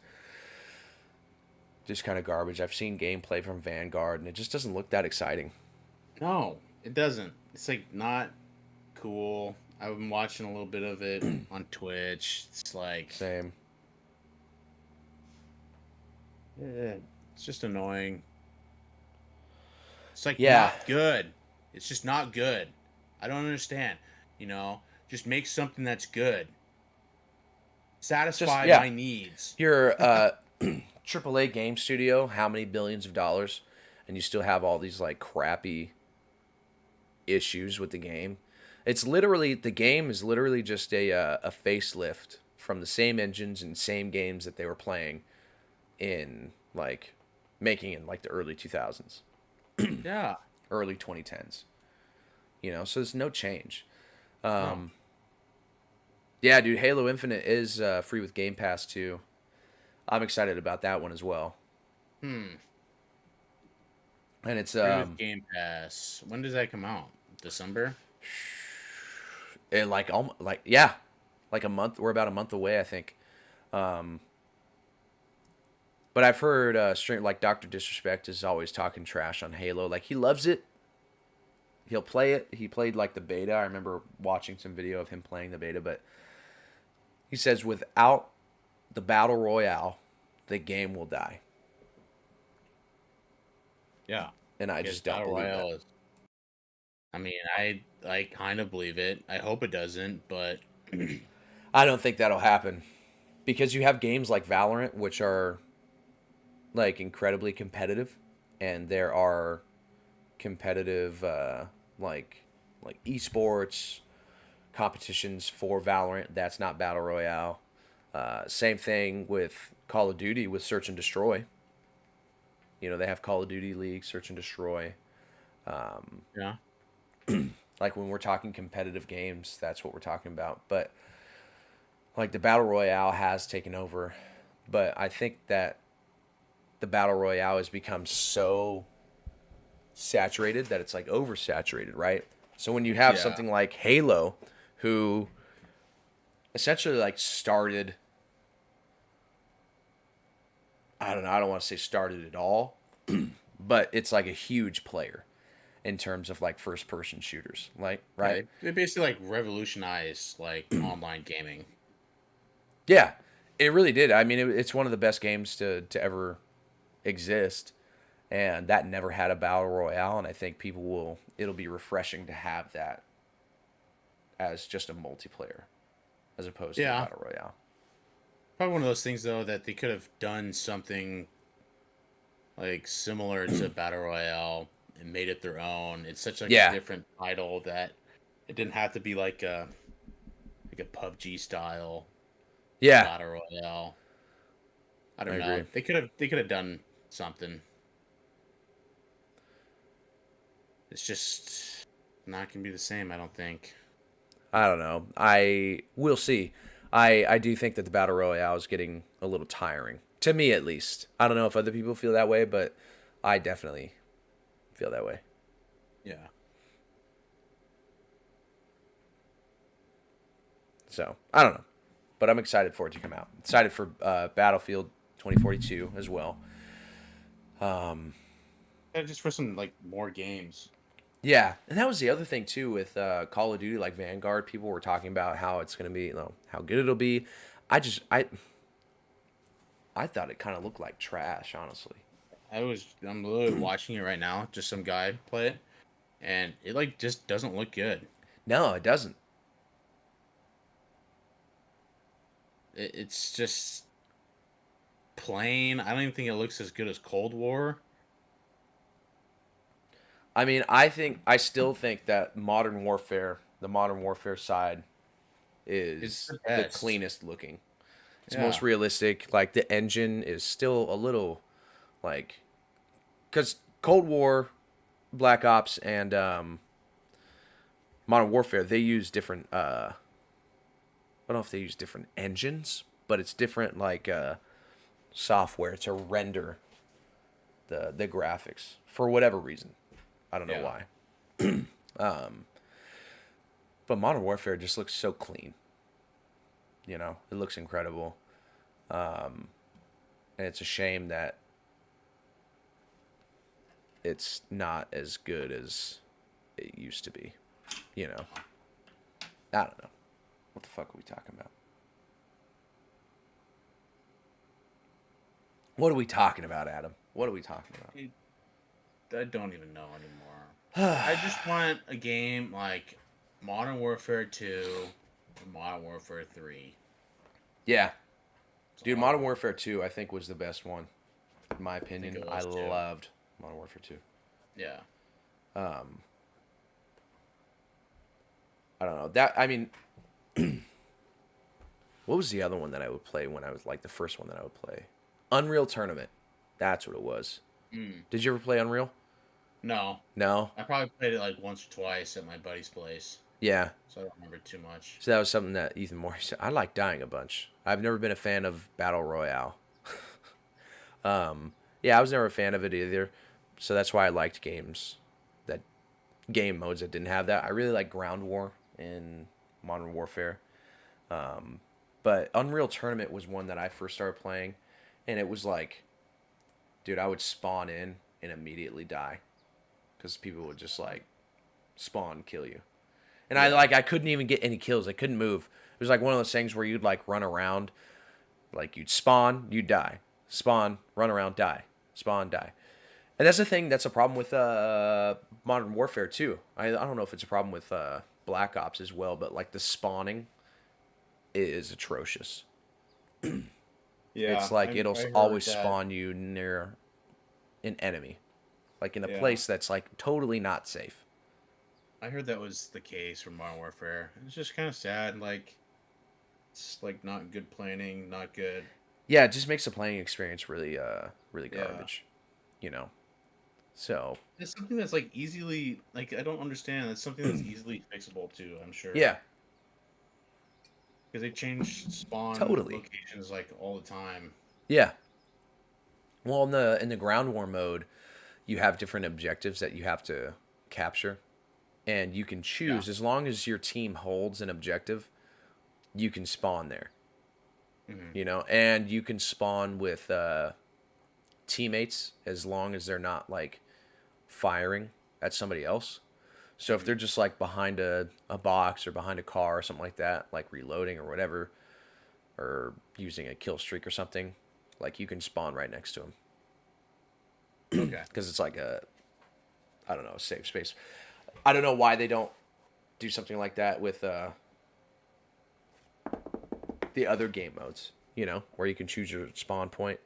just kind of garbage. I've seen gameplay from Vanguard and it just doesn't look that exciting. No, it doesn't. It's like not cool. I've been watching a little bit of it on Twitch. It's like, Same. it's just annoying. It's like Yeah. not good. It's just not good. I don't understand. You know, just make something that's good. Just Satisfy yeah. my needs. You're AAA game studio, how many billions of dollars, and you still have all these like crappy issues with the game. It's literally the game is literally just a facelift from the same engines and same games that they were playing in like making in like the early 2000s, Yeah. early 2010s. You know, so there's no change. No. Yeah, dude, Halo Infinite is free with Game Pass too. I'm excited about that one as well. Hmm. And it's Free with Game Pass. When does that come out? December? it like yeah, like a month. We're about a month away, I think. Um, but I've heard stream like Doctor Disrespect is always talking trash on Halo. Like he loves it. He'll play it. He played like the beta. I remember watching some video of him playing the beta, but he says without the battle royale, the game will die. Yeah. And I Because just don't Battle believe that. Royale is. I mean, I kind of believe it. I hope it doesn't, but I don't think that'll happen because you have games like Valorant, which are like incredibly competitive, and there are competitive like like esports competitions for Valorant. That's not battle royale. Same thing with Call of Duty with Search and Destroy. You know they have Call of Duty League, Search and Destroy. yeah. Like when we're talking competitive games, that's what we're talking about. But like the battle royale has taken over, but I think that the battle royale has become so saturated that it's like oversaturated, right? So when you have Yeah. something like Halo, who essentially like started, I don't know, I don't want to say started at all, but it's like a huge player in terms of like first person shooters, like Yeah, right? they basically like revolutionized like online gaming. Yeah, it really did. I mean, it's one of the best games to ever exist, and that never had a battle royale. And I think people will. It'll be refreshing to have that as just a multiplayer, as opposed to a Yeah. battle royale. Probably one of those things though that they could have done something like similar to Battle Royale and made it their own. It's such like a Yeah, different title that it didn't have to be like a PUBG style yeah, Battle Royale. I I don't know. agree. They could have done something. It's just not gonna be the same, I don't think. I don't know. I will see. I do think that the battle royale is getting a little tiring to me, at least. I don't know if other people feel that way, but I definitely feel that way. Yeah. So I don't know, but I'm excited for it to come out. Excited for Battlefield 2042 as well. Yeah, just for some like more games. Yeah, and that was the other thing too with Call of Duty, like Vanguard. People were talking about how it's going to be, how good it'll be. I just, I thought it kind of looked like trash, honestly. I'm literally watching it right now, just some guy play it, and it like just doesn't look good. No, it doesn't. It's just plain. I don't even think it looks as good as Cold War. I mean, I still think that the Modern Warfare side, It's is the the best. cleanest looking. It's most Yeah. realistic. Like the engine is still a little like because Cold War, Black Ops, and Modern Warfare they use different. I don't know if they use different engines, but it's different like software to render the graphics for whatever reason. I don't know Yeah. why. But Modern Warfare just looks so clean. You know, it looks incredible. And it's a shame that it's not as good as it used to be. You know, I don't know. What the fuck are we talking about? What are we talking about, Adam? What are we talking It, I don't even know anymore. I about? just want a game like Modern Warfare 2 or Modern Warfare 3. Yeah, That's dude, all I Modern want. Warfare 2, I think, was the best one. In my I think opinion, it I was too. loved Modern Warfare 2. Yeah. Um, I don't know. That, I mean, what was the other one that I would play when I was like the first one that I would play? Unreal Tournament. That's what it was. Mm. Did you ever play Unreal? No. No? I probably played it like once or twice at my buddy's place, Yeah. so I don't remember too much. So that was something that Ethan Moore said. I like dying a bunch. I've never been a fan of Battle Royale. Yeah, I was never a fan of it either. So that's why I liked that game modes that didn't have that. I really like Ground War in Modern Warfare. But Unreal Tournament was one that I first started playing, and it was like, dude, I would spawn in and immediately die because people would just like spawn and kill you. And Yeah. I couldn't even get any kills. I couldn't move. It was like one of those things where you'd like run around, like you'd spawn, you'd die, spawn, run around, die, spawn, die. And that's the thing. That's a problem with Modern Warfare too. I don't know if it's a problem with Black Ops as well, but like the spawning is atrocious. It's Yeah, like it'll I heard always that. spawn you near an enemy, like in a Yeah, place that's like totally not safe. I heard that was the case for Modern Warfare. It's just kind of sad. Like, it's like not good planning, not good. Yeah, it just makes the playing experience really Yeah, garbage, you know. So it's something that's like easily like I don't understand. It's something that's easily fixable too. I'm sure yeah, because they change spawn totally. locations like all the time. Yeah. Well, in the ground war mode, you have different objectives that you have to capture, and you can Yeah. choose as long as your team holds an objective, you can spawn there. Hmm. You know, and you can spawn with teammates as long as they're not like firing at somebody else. So if Hmm. they're just like behind a box or behind a car or something like that, like reloading or whatever, or using a kill streak or something, like you can spawn right next to them Okay. because it's like I don't know, a safe space. I don't know why they don't do something like that with the other game modes, you know, where you can choose your spawn point.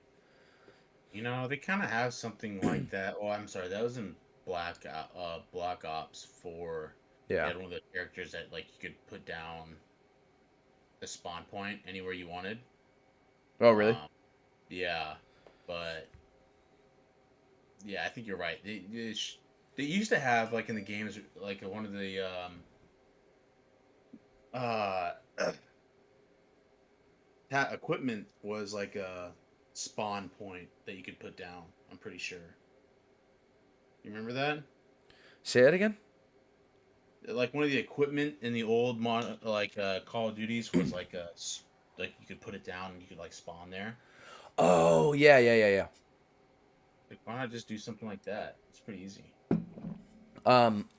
They kind of have something like that. Oh, I'm sorry, that was in Black Ops 4. They Yeah. had one of the characters that like you could put down the spawn point anywhere you wanted. Oh, really? Um, yeah, but yeah, I think you're right. They used to have like in the games like one of the uh equipment was like a spawn point that you could put down. I'm pretty sure. You remember that? Say that again. Like one of the equipment in the old Call of Duties was like like you could put it down and you could like spawn there. Oh, yeah, yeah, yeah, yeah. Like why not just do something like that? It's pretty easy.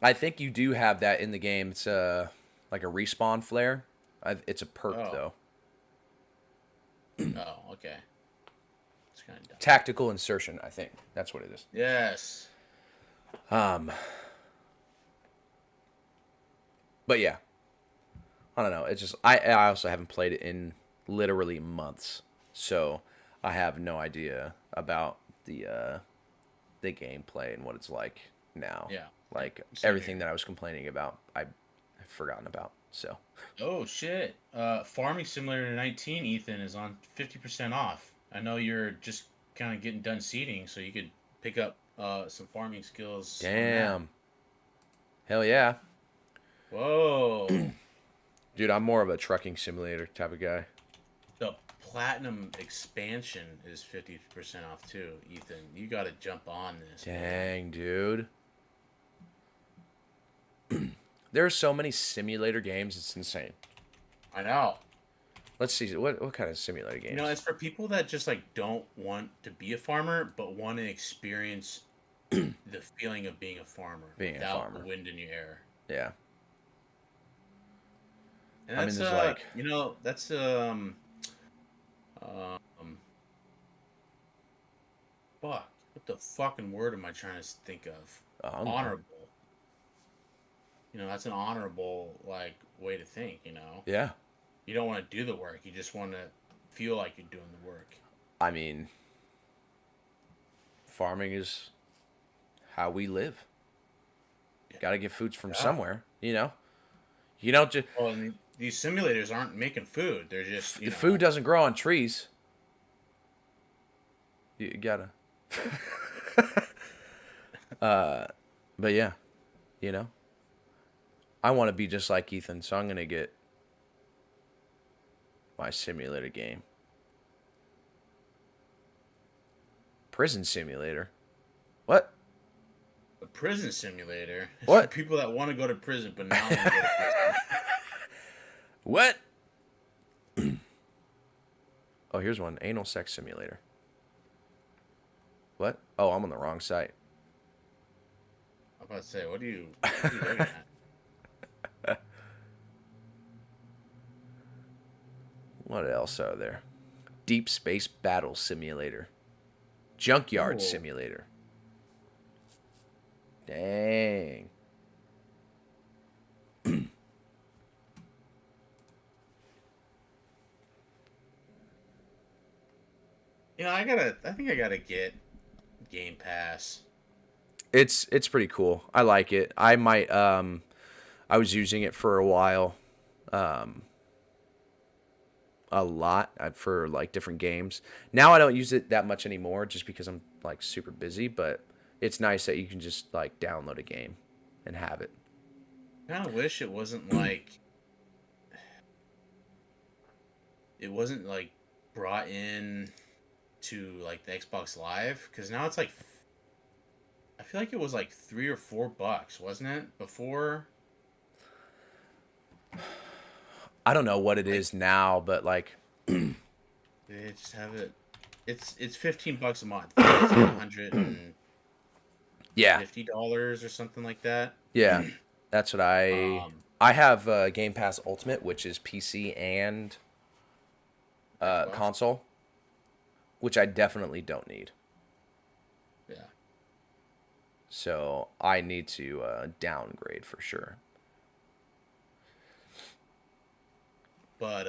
I think you do have that in the game. It's like a respawn flare. It's a perk Oh, though. oh, okay. It's kind of dumb. Tactical insertion, I think. That's what it is. Yes. Um, but yeah, I don't know. It's just I also haven't played it in literally months, so I have no idea about the gameplay and what it's like now. Yeah. Like Same everything here. that I was complaining about, I've forgotten about. So Oh shit. Farming Simulator 19, Ethan, is on 50% off. I know you're just kind of getting done seeding, so you could pick up some farming skills on that. damn, hell yeah, Whoa. dude. I'm more of a trucking simulator type of guy. The Platinum expansion is 50% off too, Ethan. You got to jump on this, man. Dang, dude. There are so many simulator games. It's insane. I know. Let's see what kind of simulator You know, games. it's for people that just like don't want to be a farmer, but want to experience the feeling of being a farmer Being a without the farmer. wind in your hair. Yeah. And I mean, that's there's like you know, that's um fuck. What the fucking word am I trying to think of? I don't know. Honorable. You know, that's an honorable like way to think, you know. Yeah. You don't want to do the work. You just want to feel like you're doing the work. I mean, farming is how we live. Got to get food from Yeah. somewhere, you know. You don't just Well, and these simulators aren't making food. They're just, you food know. doesn't grow on trees. You gotta. But yeah, you know, I want to be just like Ethan, so I'm gonna get my simulator game. Prison simulator. What? A prison simulator. It's for What? people that want to go to prison, but now want to go to prison. What? Oh, here's one. Anal sex simulator. What? Oh, I'm on the wrong site. I'm about to say, what are you looking at? What else are there? Deep Space Battle Simulator. Junkyard Oh, Simulator. Dang. you know, I think I gotta get Game Pass. It's pretty cool. I like it. I was using it for a while. Um a lot for like different games. Now I don't use it that much anymore just because I'm like super busy, but it's nice that you can just like download a game and have it. Kind of wish it wasn't like brought in to like the Xbox Live, because now it's like I feel like it was like $3 or $4, wasn't it? Before, I don't know what it like, is now, but like they just have it. It's $15 a month. It's like yeah. $150 or something like that. Yeah. That's what Um, I have Game Pass Ultimate, which is PC and Xbox. console, which I definitely don't need. Yeah, So I need to downgrade for sure. but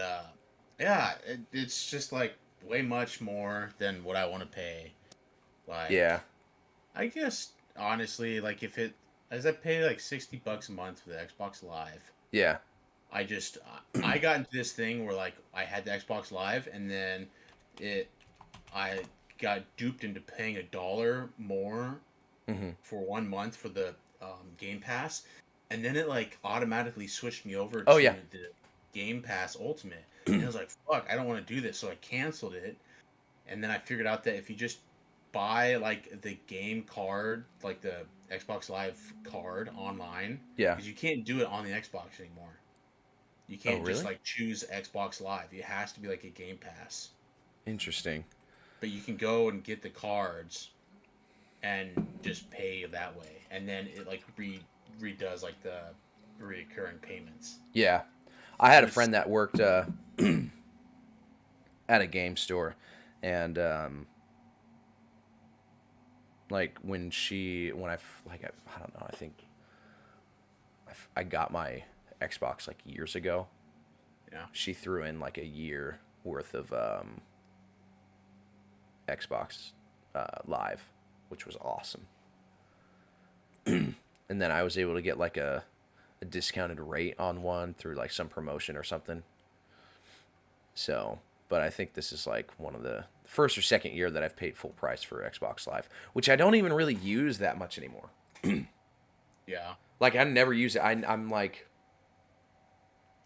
yeah, it's just like way much more than what I want to pay. Yeah. Like, I guess honestly, like if it as I pay like $60 a month for the Xbox Live, Yeah. I just I got into this thing where like I had the Xbox Live and then it I got duped into paying $1 more Hmm. for 1 month for the Game Pass, and then it like automatically switched me over Oh to yeah. the Game Pass Ultimate, and I was like, "Fuck, I don't want to do this," so I canceled it, and then I figured out that if you just buy like the game card, like the Xbox Live card online, Yeah. because you can't do it on the Xbox anymore. You Oh can't just really? like choose Xbox Live. It has to be like a Game Pass. Interesting. But you can go and get the cards and just pay that way, and then it like redoes like the recurring payments. Yeah. I had a It's friend that worked at a game store, and Like I don't know, I think I got my Xbox like years ago. Yeah. She threw in like a year worth of Xbox Live, which was awesome. And then I was able to get like a discounted rate on one through like some promotion or something. So, but I think this is like one of the first or second year that I've paid full price for Xbox Live, which I don't even really use that much anymore. Yeah. Like I never use it. I'm like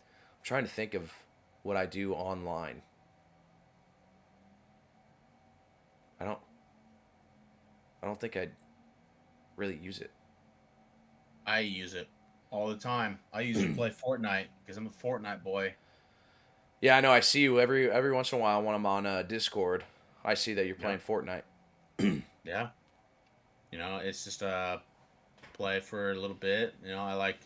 I'm trying to think of what I do online. I don't I don't think I really use it. I use it all the time. I use it to play Fortnite because I'm a Fortnite boy. Yeah, I know. I see you every once in a while when I'm on Discord. I see that you're Yeah. playing Fortnite. Yeah. It's just play for a little bit. I like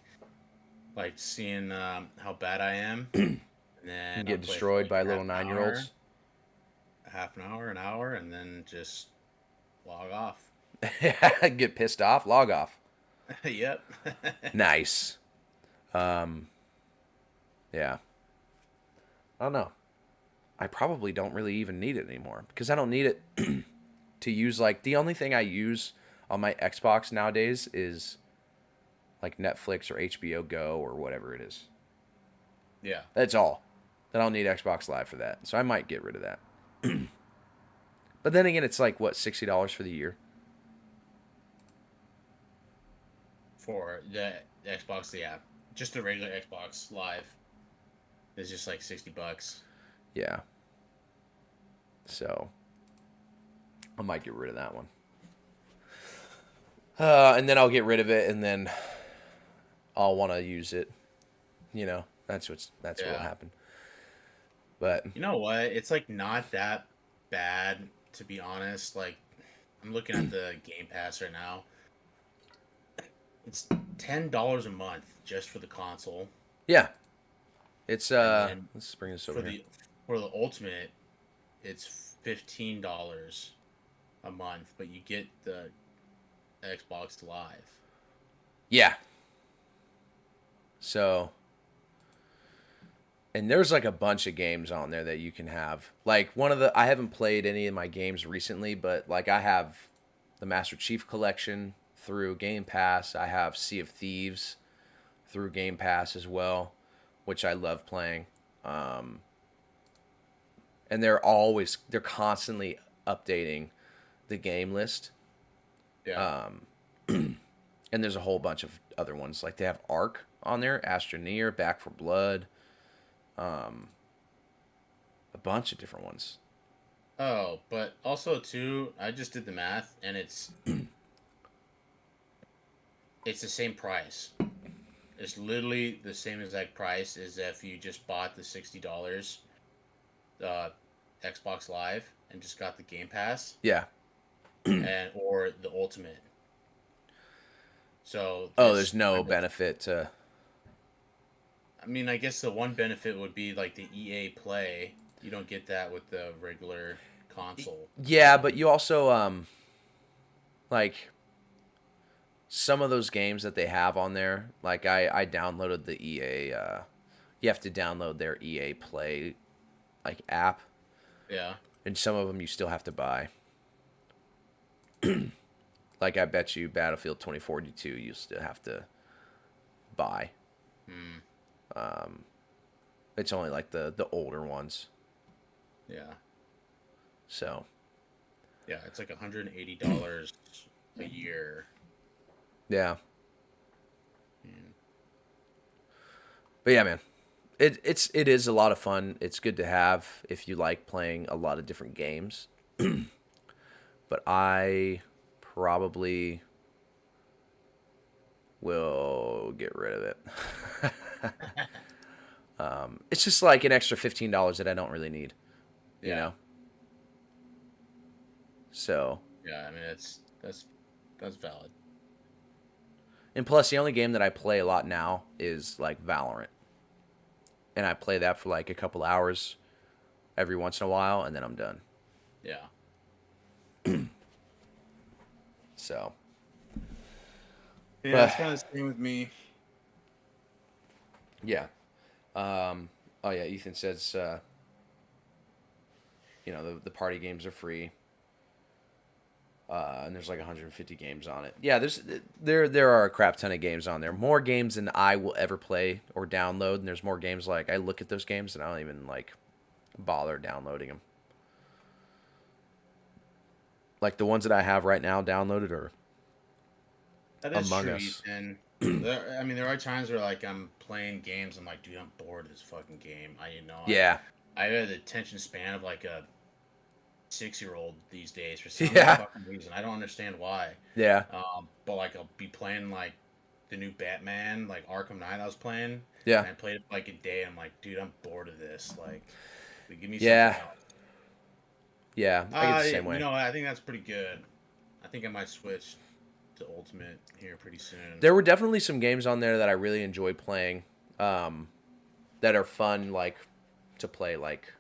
seeing how bad I am, and then You I'll get play for destroyed like by half little an hour, 9-year-olds. an hour, and then just log off. Get pissed off, log off. Yep. Nice. Um, yeah. I don't know. I probably don't really even need it anymore because I don't need it to use like the only thing I use on my Xbox nowadays is like Netflix or HBO Go or whatever it is. Yeah. That's all. I don't need Xbox Live for that. So I might get rid of that. But then again, it's like what, $60 for the year? For the Xbox, yeah, just a regular Xbox Live is just like $60. Yeah. So I might get rid of that one. And then I'll get rid of it, and then I'll want to use it. That's what'll Yeah. happen. But You know what? It's like not that bad to be honest. Like I'm looking at the Game Pass right now. It's $10 a month just for the console, yeah, it's and then let's bring this over for here. the Ultimate, it's $15 a month, but you get the Xbox Live. Yeah. So, and there's like a bunch of games on there that you can have. Like I haven't played any of my games recently, but like I have the Master Chief Collection through Game Pass. I have Sea of Thieves through Game Pass as well, which I love playing. Um, and they're constantly updating the game list. Yeah. Um, and there's a whole bunch of other ones. Like they have Ark on there, Astroneer, Back for Blood, um, a bunch of different ones. Oh, but also too, I just did the math, and it's the same price. It's literally the same exact price as if you just bought the $60 uh, Xbox Live and just got the Game Pass Yeah. and or the Ultimate. So Oh, there's it's no kind of. benefit to. I mean, I guess the one benefit would be like the EA Play. You don't get that with the regular console. Yeah, but you also like some of those games that they have on there. Like I downloaded the EA. You have to download their EA Play like app, Yeah. and some of them you still have to buy. Like I bet you Battlefield 2042 you still have to buy. Hmm. It's only like the older ones. Yeah. So Yeah. It's like $180 a year. yeah, Hmm. but yeah, man, it is a lot of fun. It's good to have if you like playing a lot of different games. But I probably will get rid of it. It's just like an extra $15 that I don't really need, you Yeah. know. So, Yeah. I mean, that's valid. and plus, the only game that I play a lot now is like Valorant, and I play that for like a couple hours every once in a while, and then I'm done. Yeah. So, Yeah, but it's kind of the same with me. yeah. Oh yeah, Ethan says, the party games are free. And there's like 150 games on it. Yeah, there are a crap ton of games on there. More games than I will ever play or download. And there's more games like I look at those games and I don't even like bother downloading them. Like the ones that I have right now downloaded are That is Among true, Us. Ethan. I mean, there are times where like I'm playing games. I'm like, dude, I'm bored of this fucking game. Yeah, I have the attention span of like a 6-year-old these days for some yeah, fucking reason. I don't understand why. yeah, But like I'll be playing like the new Batman, like Arkham Knight. I was playing, yeah, and I played it for like a day. I'm like, dude, I'm bored of this. Like, give me something yeah, else. yeah. I get the same You way. know, I think that's pretty good. I think I might switch to Ultimate here pretty soon. There were definitely some games on there that I really enjoy playing, that are fun, like to play like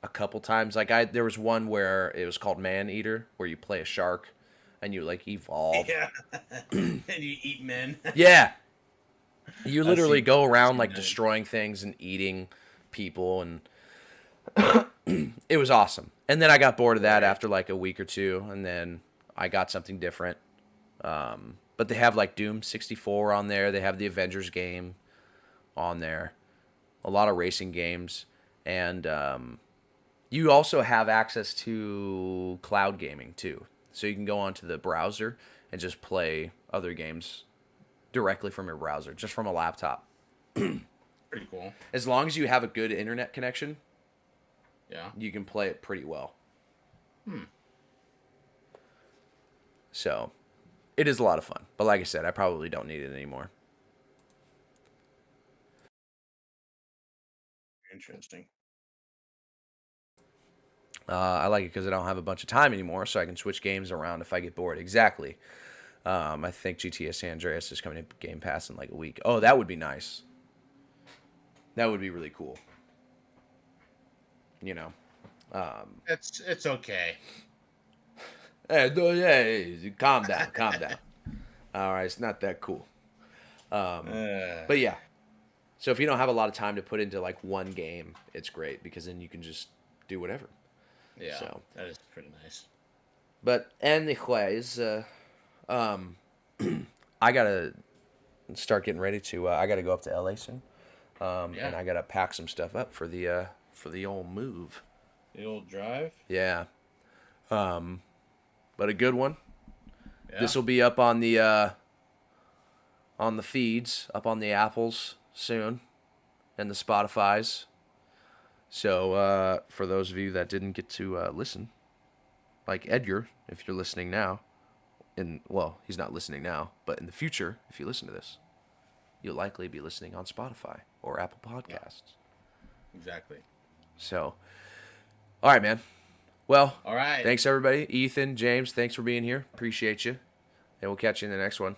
a couple times. Like there was one where it was called Man Eater, where you play a shark and you like evolve. Yeah, and you eat men. Yeah, you literally go I've around seen like destroying things and eating people, and it was awesome. And then I got bored of that Right. after like a week or two, and then I got something different. But they have like Doom 64 on there. They have the Avengers game on there. A lot of racing games, and you also have access to cloud gaming too. So you can go onto the browser and just play other games directly from your browser, just from a laptop. Pretty cool. As long as you have a good internet connection, Yeah. you can play it pretty well. Hmm. So it is a lot of fun. But like I said, I probably don't need it anymore. Interesting. I like it because I don't have a bunch of time anymore, so I can switch games around if I get bored. Exactly. I think GTA San Andreas is coming to Game Pass in like a week. Oh, that would be nice. That would be really cool. You know. It's okay. Hey, calm down, calm down. All right, it's not that cool. Uh, But yeah. So if you don't have a lot of time to put into like one game, it's great because then you can just do whatever. yeah, So, that is pretty nice. but anyways, I gotta start getting ready to. I gotta go up to LA soon, Yeah, and I gotta pack some stuff up for the old move. the old drive. Yeah, but a good one. Yeah, This will be up on the feeds, up on the Apples soon, and the Spotify's. So for those of you that didn't get to listen, like Edgar, if you're listening now, well, he's not listening now, but in the future, if you listen to this, you'll likely be listening on Spotify or Apple yeah, Podcasts. exactly. So, all right, man. Well, All right. thanks everybody. Ethan, James, thanks for being here. Appreciate you. And we'll catch you in the next one.